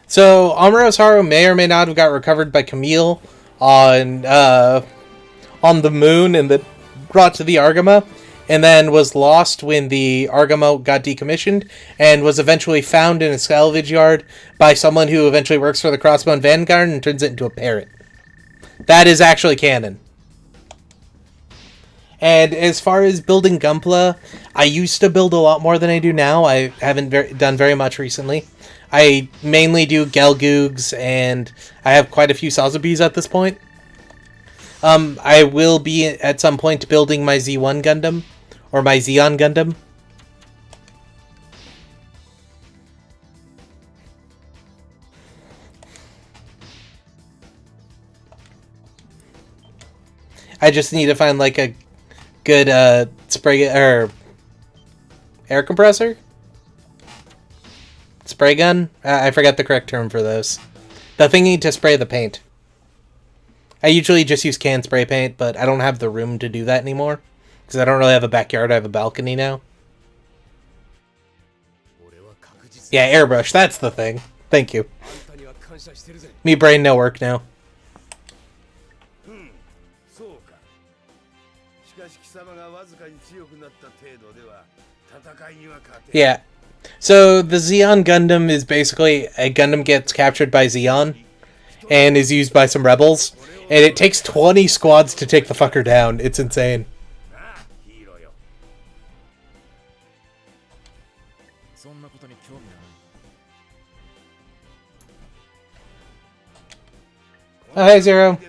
So, Amuro's Haru may or may not have got recovered by Camille on the moon and then brought to the Argama, and then was lost when the Argama got decommissioned, and was eventually found in a salvage yard by someone who eventually works for the Crossbone Vanguard and turns it into a parrot. That is actually canon. And as far as building Gunpla, I used to build a lot more than I do now. I haven't done very much recently. I mainly do Gelgoogs, and I have quite a few Sazabis at this point. I will be at some point building my Z1 Gundam, or my Zeon Gundam. I just need to find like a good spray or air compressor, spray gun. I forgot the correct term for those. The thingy to spray the paint. I usually just use can spray paint, but I don't have the room to do that anymore because I don't really have a backyard. I have a balcony now. Yeah, airbrush. That's the thing. Thank you. Me brain no work now. Yeah. So the Zeon Gundam is basically a Gundam gets captured by Zeon and is used by some rebels, and it takes 20 squads to take the fucker down. It's insane. Oh, hey, Zero.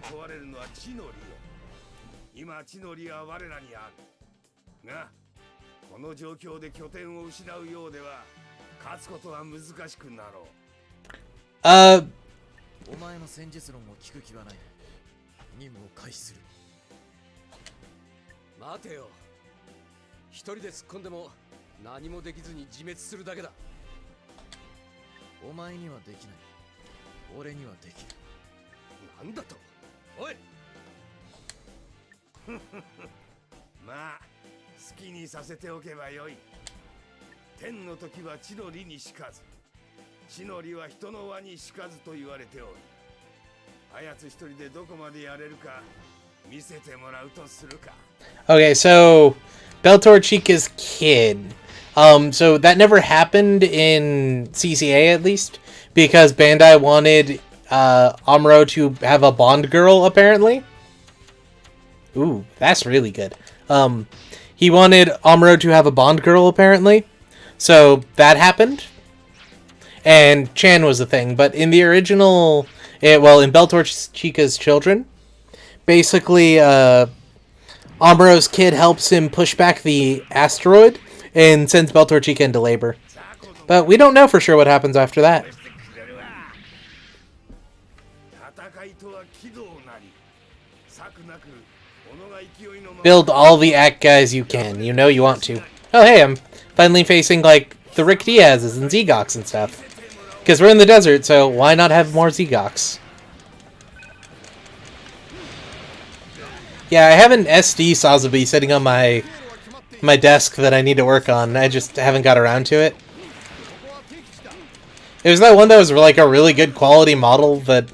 Okay, so Beltor Chica's kid. So that never happened in CCA, at least, because Bandai wanted Amuro to have a Bond girl, apparently. Ooh, that's really good. He wanted Amuro to have a Bond girl, apparently. So that happened. And Chan was the thing. But in the original... in Beltor Chica's Children, basically, Amuro's kid helps him push back the asteroid and sends Beltor Chica into labor. But we don't know for sure what happens after that. Build all the act guys you can. You know you want to. Oh, hey, I'm finally facing, like, the Rick Diaz's and Zegox and stuff. Because we're in the desert, so why not have more Zegox? Yeah, I have an SD Sazabi sitting on my desk that I need to work on. I just haven't got around to it. It was that one that was like a really good quality model that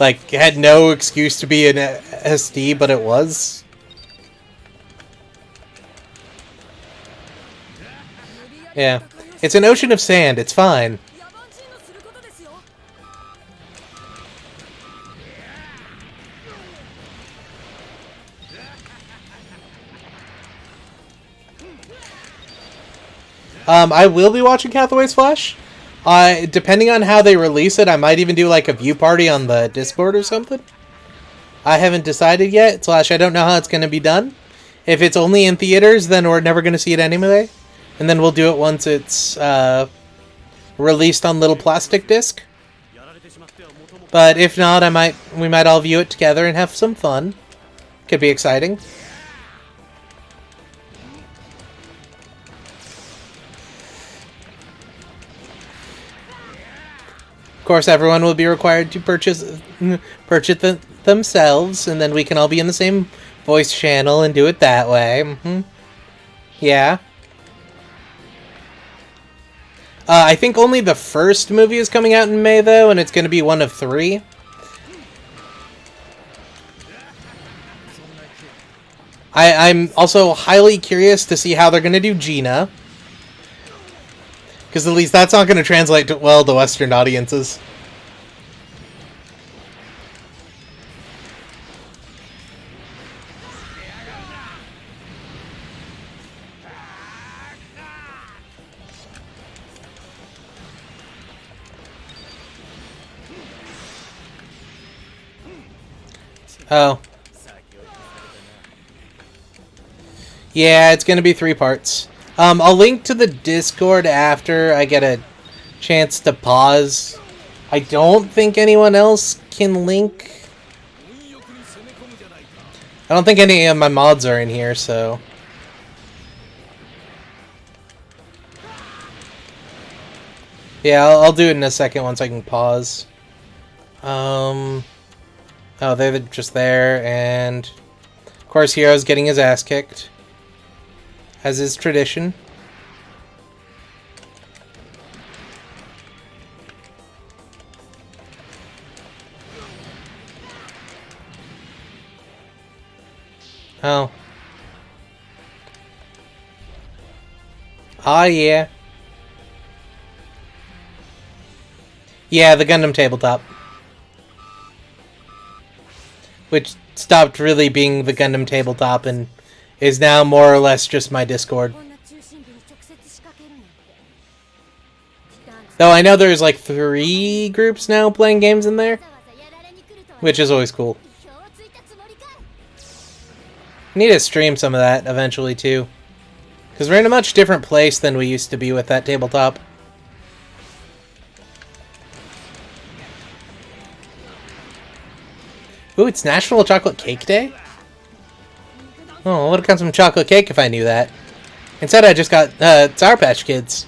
like had no excuse to be an SD, but it was. Yeah. It's an ocean of sand. It's fine. I will be watching Hathaway's Flash. Depending on how they release it, I might even do like a view party on the Discord or something. I haven't decided yet, / I don't know how it's going to be done. If it's only in theaters, then we're never going to see it anyway. And then we'll do it once it's released on little plastic disc. But if not, we might all view it together and have some fun. Could be exciting. Of course, everyone will be required to purchase it themselves, and then we can all be in the same voice channel and do it that way. Yeah. I think only the first movie is coming out in May, though, and it's going to be one of 3. I'm also highly curious to see how they're going to do Gina. Because at least that's not going to translate well to Western audiences. Oh. Yeah, it's going to be 3 parts. I'll link to the Discord after I get a chance to pause. I don't think anyone else can link. I don't think any of my mods are in here, so... Yeah, I'll do it in a second once I can pause. Oh, they're just there, and... Of course, Hero's getting his ass kicked. As is tradition. Oh. Ah, yeah. Yeah, the Gundam Tabletop. Which stopped really being the Gundam Tabletop and is now more or less just my Discord. Though I know there's like 3 groups now playing games in there, which is always cool. Need to stream some of that eventually too, because we're in a much different place than we used to be with that tabletop. Ooh, it's National Chocolate Cake Day? Oh, I would have got some chocolate cake if I knew that. Instead, I just got Sour Patch Kids.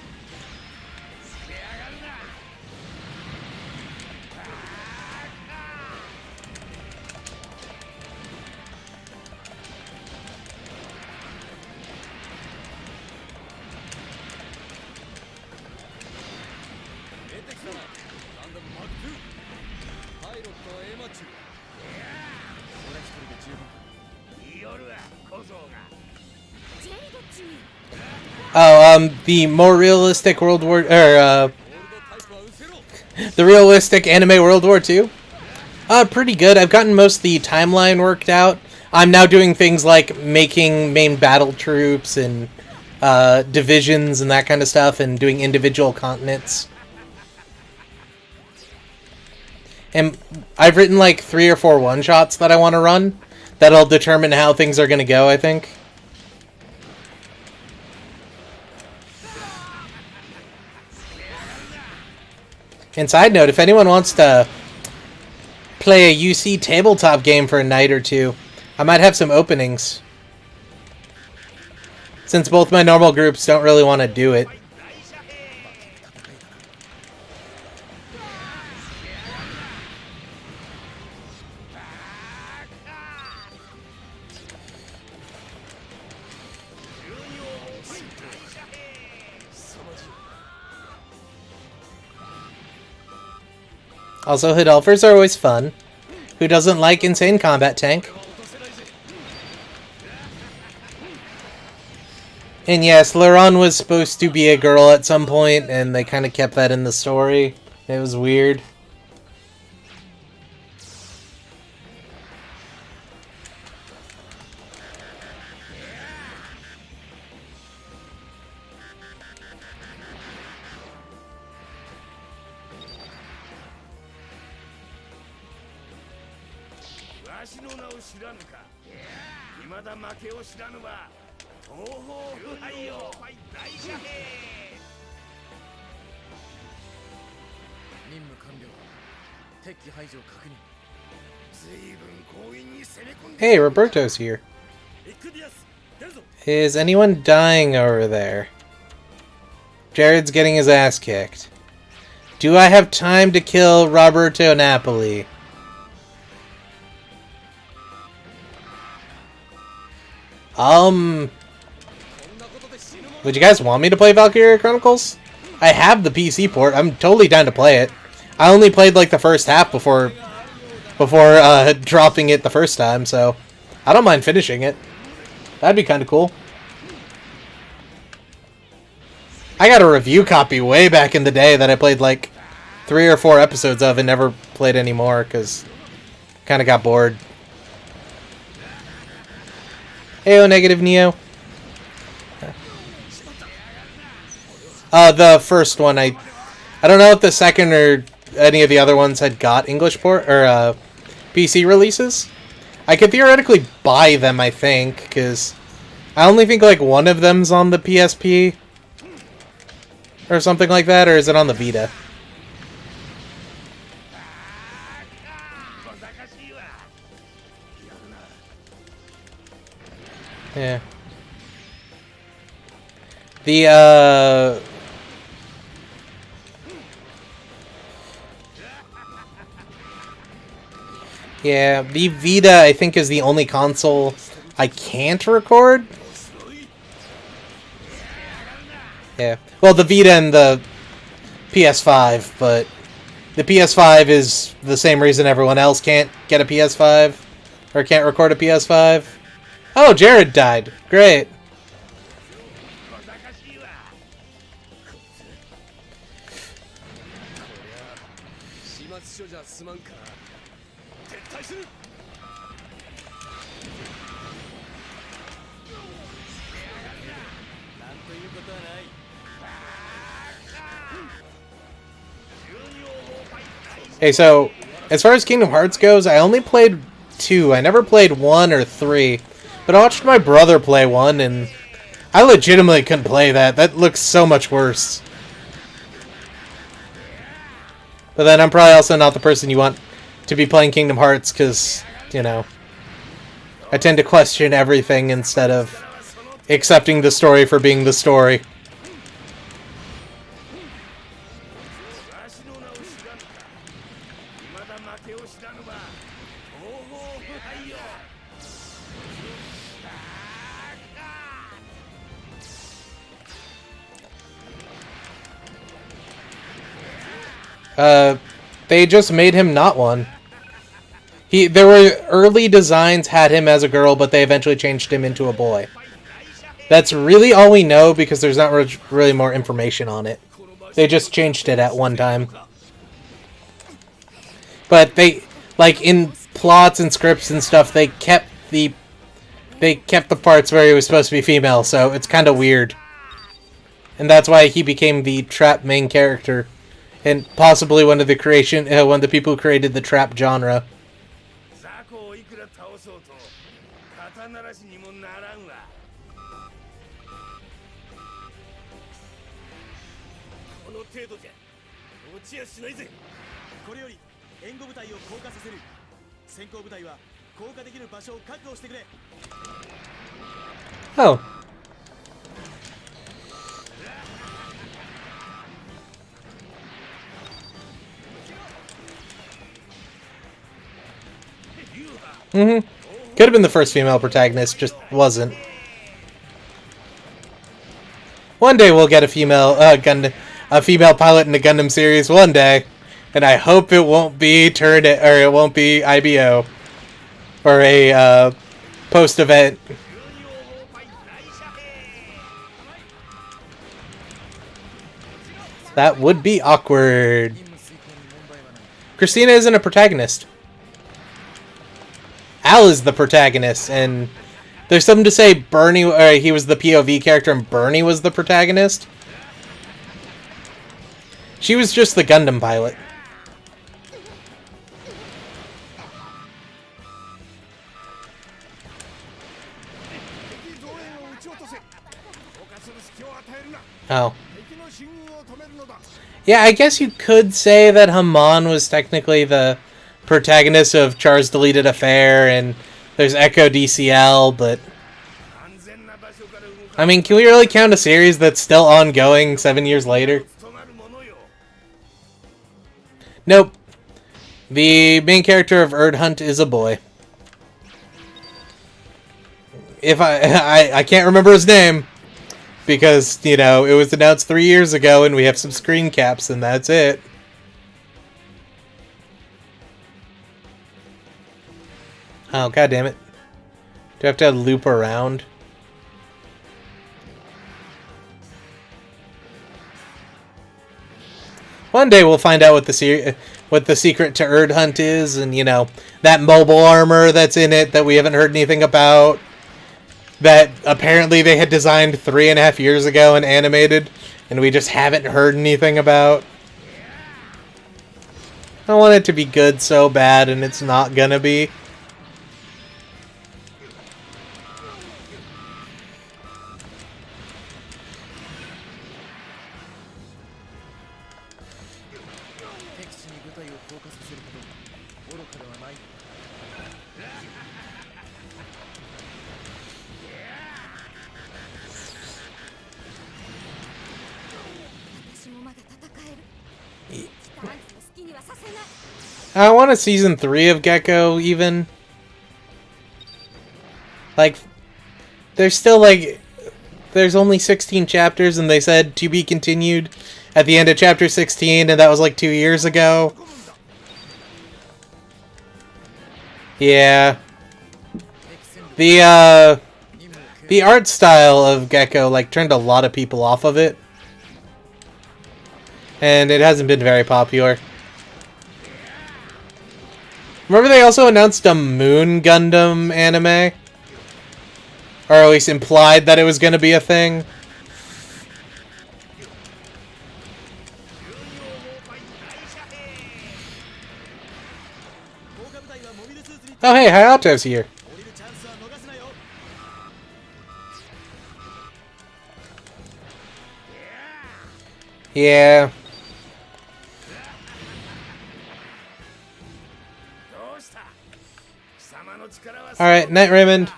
Oh, the more realistic World War, or the realistic anime World War II. Pretty good. I've gotten most of the timeline worked out. I'm now doing things like making main battle troops and divisions and that kind of stuff, and doing individual continents. And I've written like 3 or 4 one-shots that I want to run. That'll determine how things are going to go, I think. And side note, if anyone wants to play a UC tabletop game for a night or two, I might have some openings. Since both my normal groups don't really want to do it. Also, Hidalfers are always fun. Who doesn't like insane combat tank? And yes, Laron was supposed to be a girl at some point, and they kind of kept that in the story. It was weird. Hey, Roberto's here. Is anyone dying over there? Jared's getting his ass kicked. Do I have time to kill Roberto Napoli? Would you guys want me to play Valkyria Chronicles? I have the PC port. I'm totally down to play it. I only played like the first half before dropping it the first time, so I don't mind finishing it. That'd be kind of cool. I got a review copy way back in the day that I played like 3 or 4 episodes of and never played anymore because kind of got bored. Heyo, Negative Neo. The first one, I don't know if the second or any of the other ones had got English port or PC releases. I could theoretically buy them, I think, because I only think like one of them's on the PSP or something like that, or is it on the Vita? Yeah. Yeah, the Vita, I think, is the only console I can't record. Yeah. Well, the Vita and the PS5, but the PS5 is the same reason everyone else can't get a PS5 or can't record a PS5. Oh, Jared died. Great. Hey, so, as far as Kingdom Hearts goes, I only played 2. I never played 1 or 3. But I watched my brother play 1, and I legitimately couldn't play that. That looks so much worse. But then I'm probably also not the person you want to be playing Kingdom Hearts, because, you know, I tend to question everything instead of accepting the story for being the story. They just made him not one. There were early designs had him as a girl, but they eventually changed him into a boy. That's really all we know because there's not really more information on it. They just changed it at one time. But they, like, in plots and scripts and stuff, they kept the parts where he was supposed to be female, so it's kind of weird. And that's why he became the trap main character, and possibly one of the people who created the trap genre. 雑魚をいくら倒そうと肩慣らしにもならんわ。この程度じゃ落ちやしないぜ。これより援護部隊を降下させる。先行部隊は降下できる場所を確保してくれ。 Oh. Mm-hmm. Could have been the first female protagonist, just wasn't. One day we'll get a female female pilot in the Gundam series. One day, and I hope it won't be it won't be IBO or a post event. That would be awkward. Christina isn't a protagonist. Al is the protagonist, and there's something to say Bernie, he was the POV character and Bernie was the protagonist. She was just the Gundam pilot. Oh. Yeah, I guess you could say that Haman was technically the protagonist of Char's Deleted Affair, and there's Echo DCL, but... I mean, can we really count a series that's still ongoing 7 years later? Nope. The main character of Erd Hunt is a boy. If I can't remember his name, because, you know, it was announced 3 years ago, and we have some screen caps, and that's it. Oh, god damn it. Do I have to loop around? One day we'll find out what the secret to Erd Hunt is, and, you know, that mobile armor that's in it that we haven't heard anything about. That apparently they had designed 3.5 years ago and animated, and we just haven't heard anything about. I want it to be good so bad, and it's not gonna be. I want a season 3 of Gecko, even. Like, there's still, like, there's only 16 chapters, and they said to be continued at the end of chapter 16, and that was like 2 years ago. Yeah. The art style of Gecko, like, turned a lot of people off of it. And it hasn't been very popular. Remember they also announced a Moon Gundam anime? Or at least implied that it was going to be a thing? Oh hey, Hayato's here. Yeah. Alright, Night Raymond.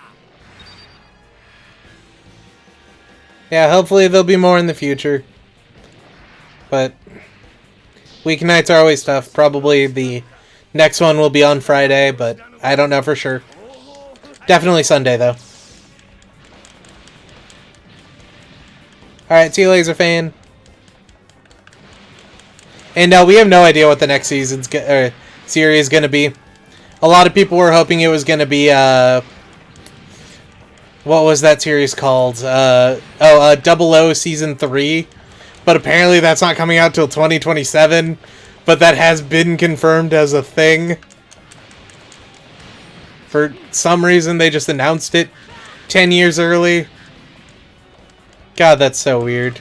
Yeah, hopefully there'll be more in the future. But weeknights are always tough. Probably the next one will be on Friday, but I don't know for sure. Definitely Sunday, though. Alright, see you, Laser Fan. And we have no idea what the next season's series is going to be. A lot of people were hoping it was going to be, what was that series called? Double O Season 3. But apparently that's not coming out till 2027. But that has been confirmed as a thing. For some reason, they just announced it 10 years early. God, that's so weird.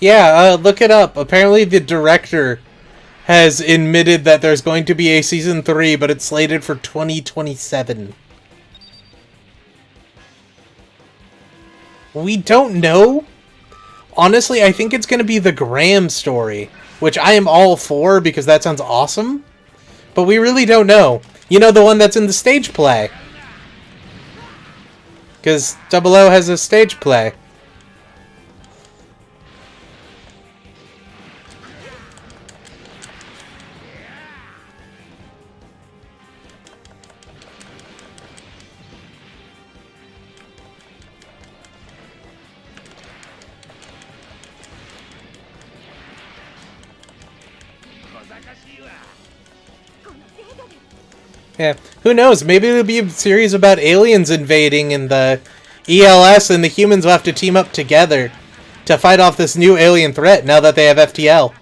Yeah, look it up. Apparently the director has admitted that there's going to be a Season 3, but it's slated for 2027. We don't know. Honestly, I think it's going to be the Graham story, which I am all for because that sounds awesome. But we really don't know. You know, the one that's in the stage play. Because Double O has a stage play. Yeah, who knows? Maybe it'll be a series about aliens invading and the ELS and the humans will have to team up together to fight off this new alien threat now that they have FTL.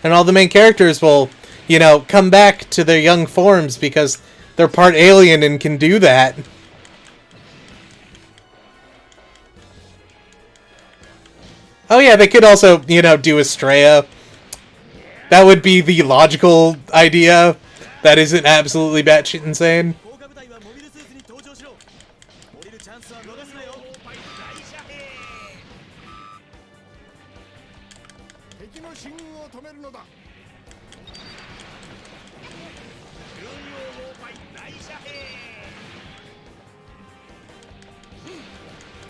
And all the main characters will, you know, come back to their young forms because they're part alien and can do that. Oh yeah, they could also, you know, do Estrella. That would be the logical idea. That isn't absolutely batshit insane.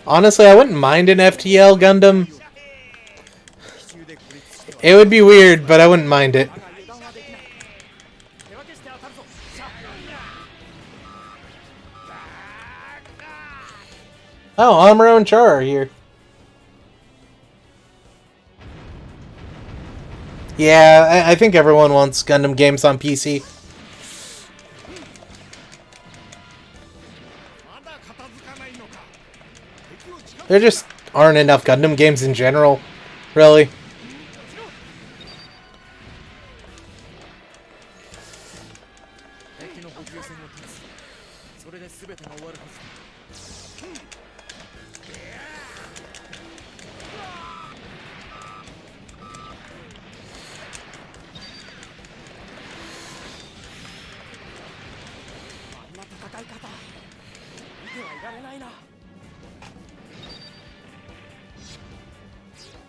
Honestly, I wouldn't mind an FTL Gundam. It would be weird, but I wouldn't mind it. Oh, Amuro and Char are here. Yeah, I think everyone wants Gundam games on PC. There just aren't enough Gundam games in general, really.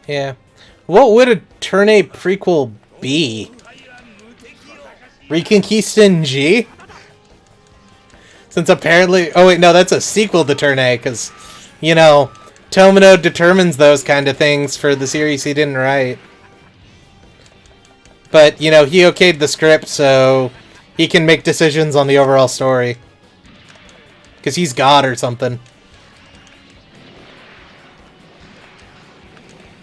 Yeah. What would a Turn A prequel be? Reconquista G? Since apparently... Oh wait, no, that's a sequel to Turn A, because, you know, Tomino determines those kind of things for the series he didn't write. But, you know, he okayed the script, so he can make decisions on the overall story. Because he's God or something.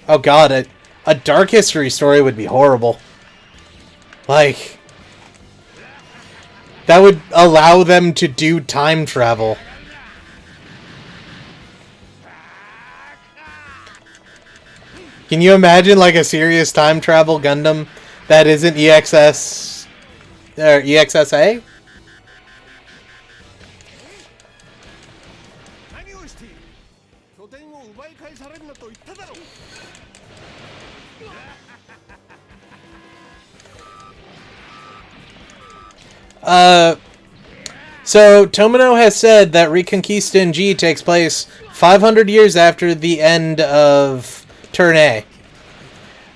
Oh god, a Dark History story would be horrible. Like, that would allow them to do time travel. Can you imagine, like, a serious time travel Gundam that isn't EXS... or EXSA? So Tomino has said that Reconquista in G takes place 500 years after the end of Turn A.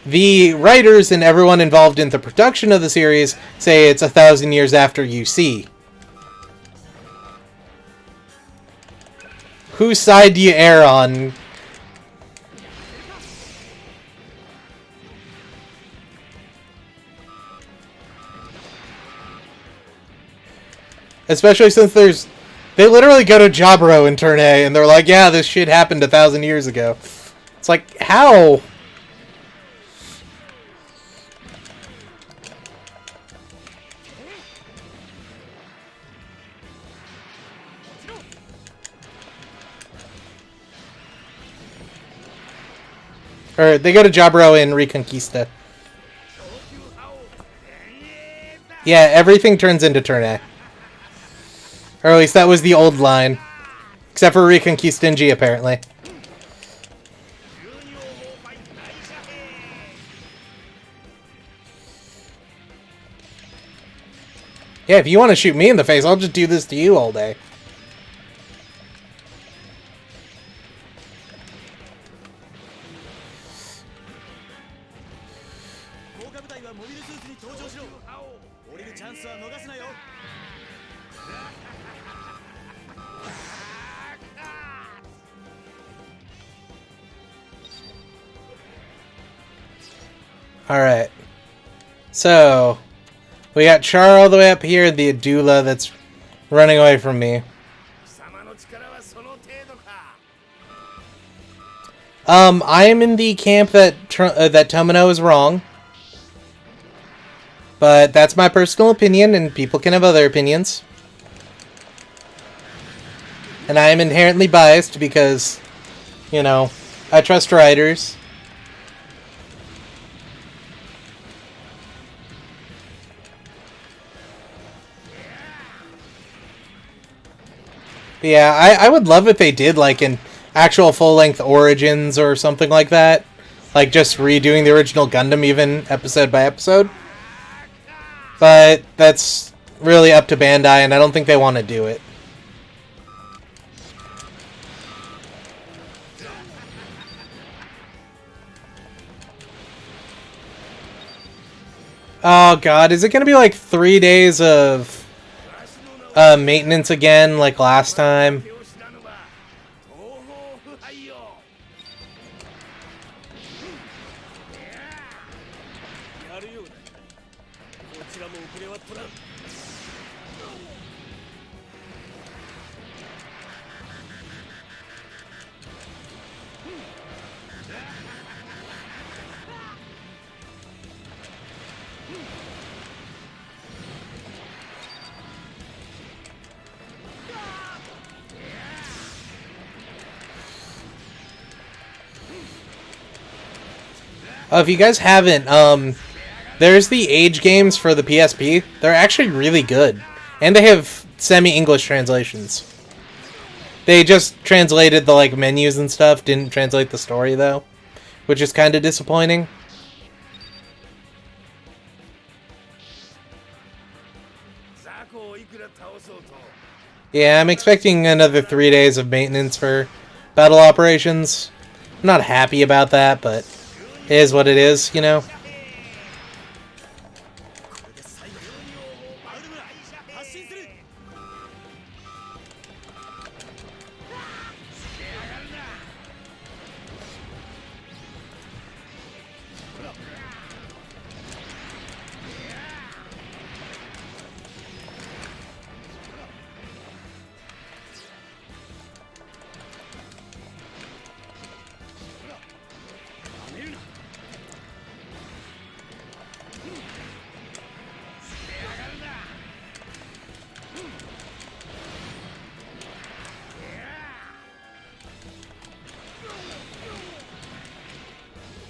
The writers and everyone involved in the production of the series say it's 1,000 years after UC. Whose side do you err on? Especially since they literally go to Jaburo in Turn A, and they're like, yeah, this shit happened 1,000 years ago. It's like, how? Or they go to Jaburo in Reconquista. Yeah, everything turns into Turn A. Or at least that was the old line. Except for Reconquistingi, apparently. Yeah, if you want to shoot me in the face, I'll just do this to you all day. Alright. So, we got Char all the way up here, the Adula that's running away from me. I am in the camp that Tomino is wrong. But that's my personal opinion, and people can have other opinions. And I am inherently biased because, you know, I trust writers. But yeah, I would love if they did, like, an actual full-length Origins or something like that. Like, just redoing the original Gundam, even episode by episode. But that's really up to Bandai, and I don't think they want to do it. Oh god, is it going to be like 3 days of maintenance again, like last time? Oh, if you guys haven't, there's the age games for the PSP. They're actually really good. And they have semi-English translations. They just translated the, like, menus and stuff, didn't translate the story, though. Which is kind of disappointing. Yeah, I'm expecting another 3 days of maintenance for battle operations. I'm not happy about that, but it is what it is, you know?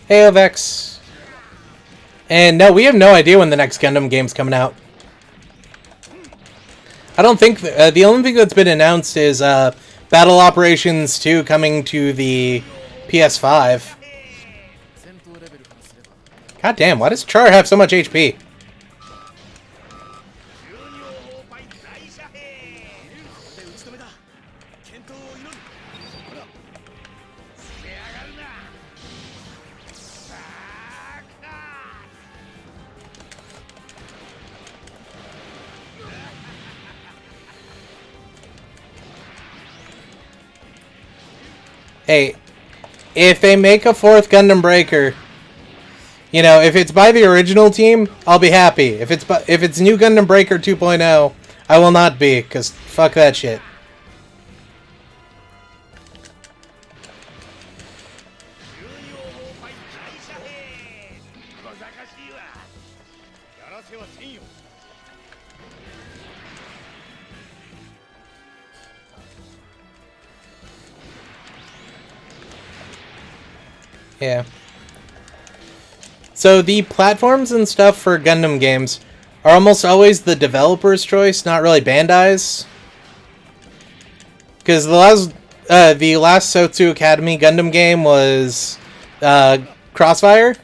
Hey, Ovex. And no, we have no idea when the next Gundam game's coming out. I don't think... the only thing that's been announced is Battle Operations 2 coming to the PS5. God damn, why does Char have so much HP? Hey, if they make a 4th Gundam Breaker, you know, if it's by the original team, I'll be happy. If it's New Gundam Breaker 2.0, I will not be, because fuck that shit. Yeah. So the platforms and stuff for Gundam games are almost always the developer's choice, not really Bandai's. Because the last Sotsu Academy Gundam game was Crossfire,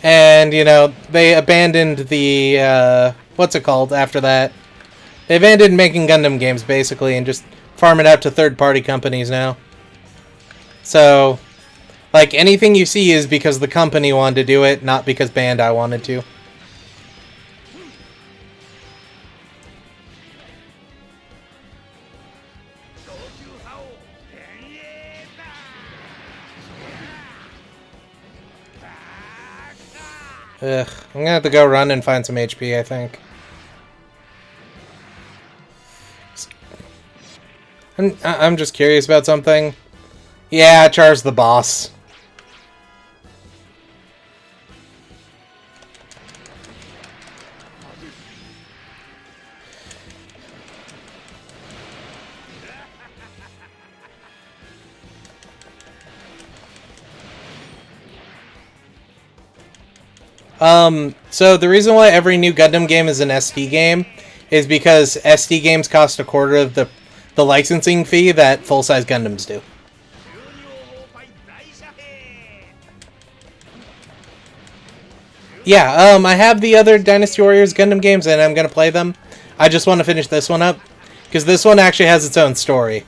and you know they abandoned the what's it called after that? They abandoned making Gundam games basically and just farm it out to third-party companies now. So, like anything you see is because the company wanted to do it, not because Bandai wanted to. Ugh, I'm gonna have to go run and find some HP, I think. I'm just curious about something. Yeah, Char's the boss. So the reason why every new Gundam game is an SD game is because SD games cost a quarter of the licensing fee that full-size Gundams do. Yeah, I have the other Dynasty Warriors Gundam games and I'm gonna play them. I just want to finish this one up, because this one actually has its own story.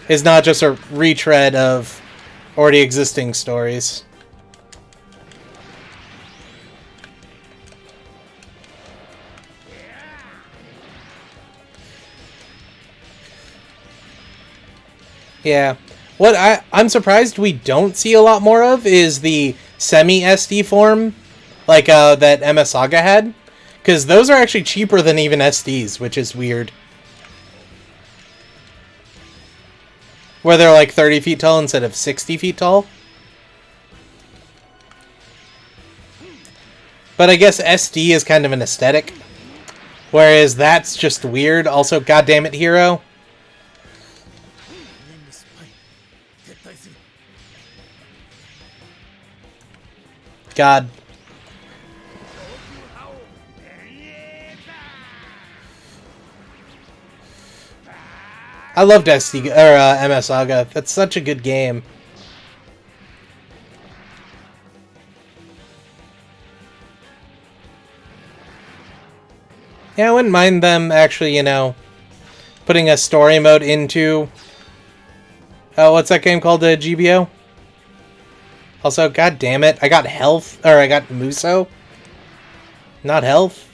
It's not just a retread of already existing stories. Yeah. What I'm surprised we don't see a lot more of is the semi-SD form, like that MS Saga had. Because those are actually cheaper than even SDs, which is weird. Where they're like 30 feet tall instead of 60 feet tall. But I guess SD is kind of an aesthetic. Whereas that's just weird. Also, goddammit, Hero. God. I loved SD or MS Saga. That's such a good game. Yeah, I wouldn't mind them actually, you know, putting a story mode into what's that game called? GBO? Also, god damn it, I got health, or I got Muso. Not health.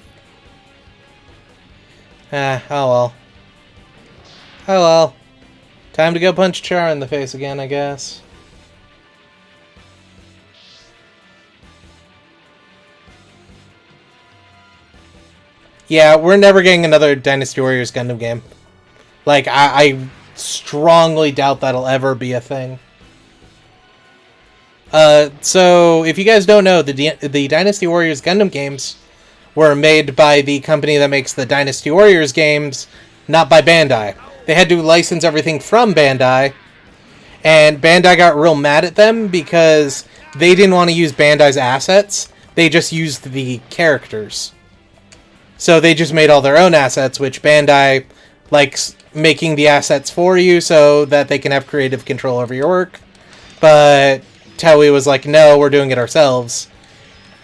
Ah, oh well. Oh well. Time to go punch Char in the face again, I guess. Yeah, we're never getting another Dynasty Warriors Gundam game. Like, I strongly doubt that'll ever be a thing. So, if you guys don't know, the Dynasty Warriors Gundam games were made by the company that makes the Dynasty Warriors games, not by Bandai. They had to license everything from Bandai, and Bandai got real mad at them because they didn't want to use Bandai's assets. They just used the characters. So they just made all their own assets, which Bandai likes making the assets for you so that they can have creative control over your work. But Toei was like, no, we're doing it ourselves.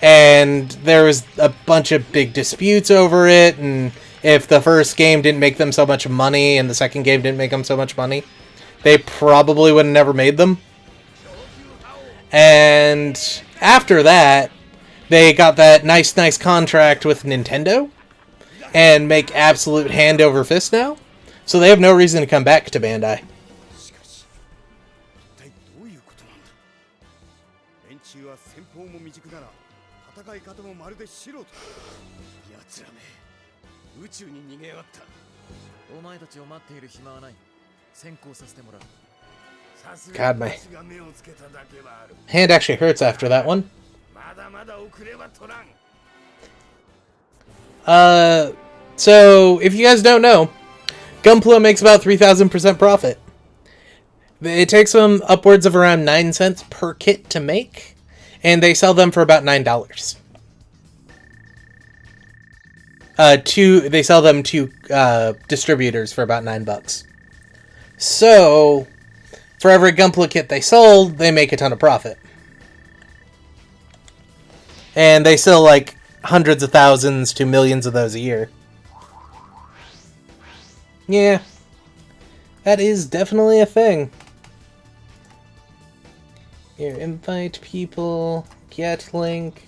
And there was a bunch of big disputes over it, and if the first game didn't make them so much money and the second game didn't make them so much money, they probably would have never made them. And after that, they got that nice contract with Nintendo and make absolute hand over fist now. So they have no reason to come back to Bandai. 宇宙に逃げやがった。お前たちを待っている暇はない。先行させてもらう。 God, my hand actually hurts after that one. So, if you guys don't know, Gunpla makes about 3,000% profit. It takes them upwards of around 9 cents per kit to make, and they sell them for about $9. They sell them to distributors for about $9. So, for every Gunpla kit they sold, they make a ton of profit. And they sell like hundreds of thousands to millions of those a year. Yeah, that is definitely a thing. Here, invite people, get link,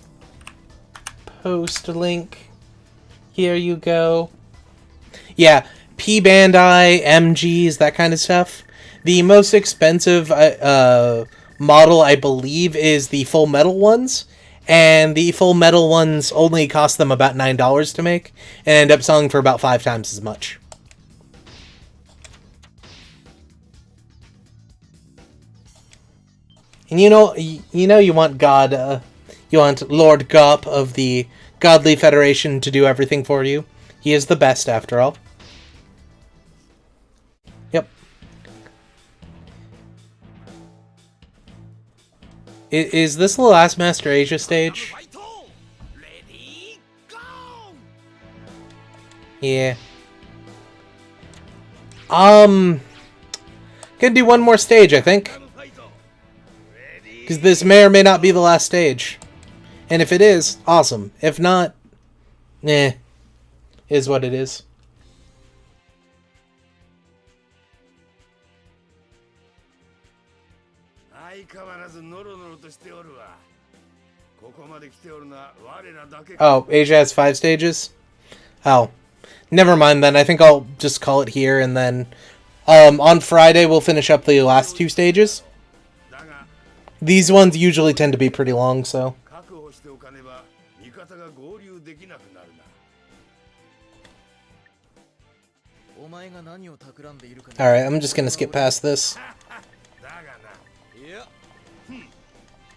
post link. Here you go. Yeah, P Bandai, MGs, that kind of stuff. The most expensive model, I believe, is the full metal ones. And the full metal ones only cost them about $9 to make, and end up selling for about 5 times as much. And you want God, you want Lord Gop of the Godly Federation to do everything for you. He is the best, after all. Yep. Is this the last Master Asia stage? Yeah. Gonna do one more stage, I think. Because this may or may not be the last stage. And if it is, awesome. If not, is what it is. Oh, Asia has 5 stages? Oh. Never mind then. I think I'll just call it here, and then on Friday we'll finish up the last 2 stages. These ones usually tend to be pretty long, so. Alright, I'm just gonna skip past this.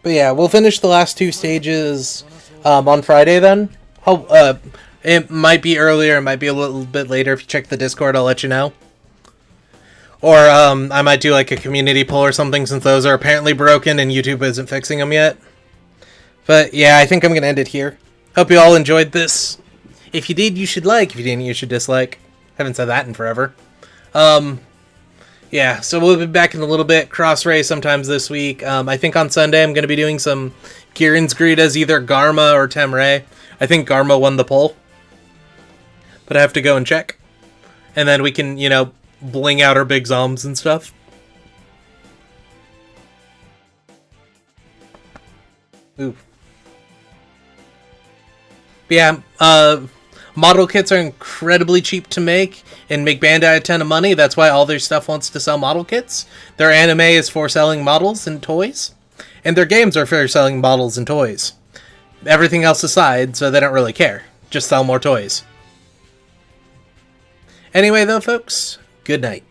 But yeah, we'll finish the last 2 stages on Friday then. It might be earlier, it might be a little bit later. If you check the Discord, I'll let you know. Or I might do like a community poll or something, since those are apparently broken and YouTube isn't fixing them yet. But yeah, I think I'm going to end it here. Hope you all enjoyed this. If you did, you should like. If you didn't, you should dislike. Haven't said that in forever. Yeah, so we'll be back in a little bit. Cross race sometimes this week. I think on Sunday I'm going to be doing some Kieran's Greed as either Garma or Temray. I think Garma won the poll. But I have to go and check. And then we can, bling out our big zombs and stuff. Ooh. But yeah, model kits are incredibly cheap to make and make Bandai a ton of money. That's why all their stuff wants to sell model kits. Their anime is for selling models and toys. And their games are for selling models and toys. Everything else aside, so they don't really care. Just sell more toys. Anyway, though, folks, good night.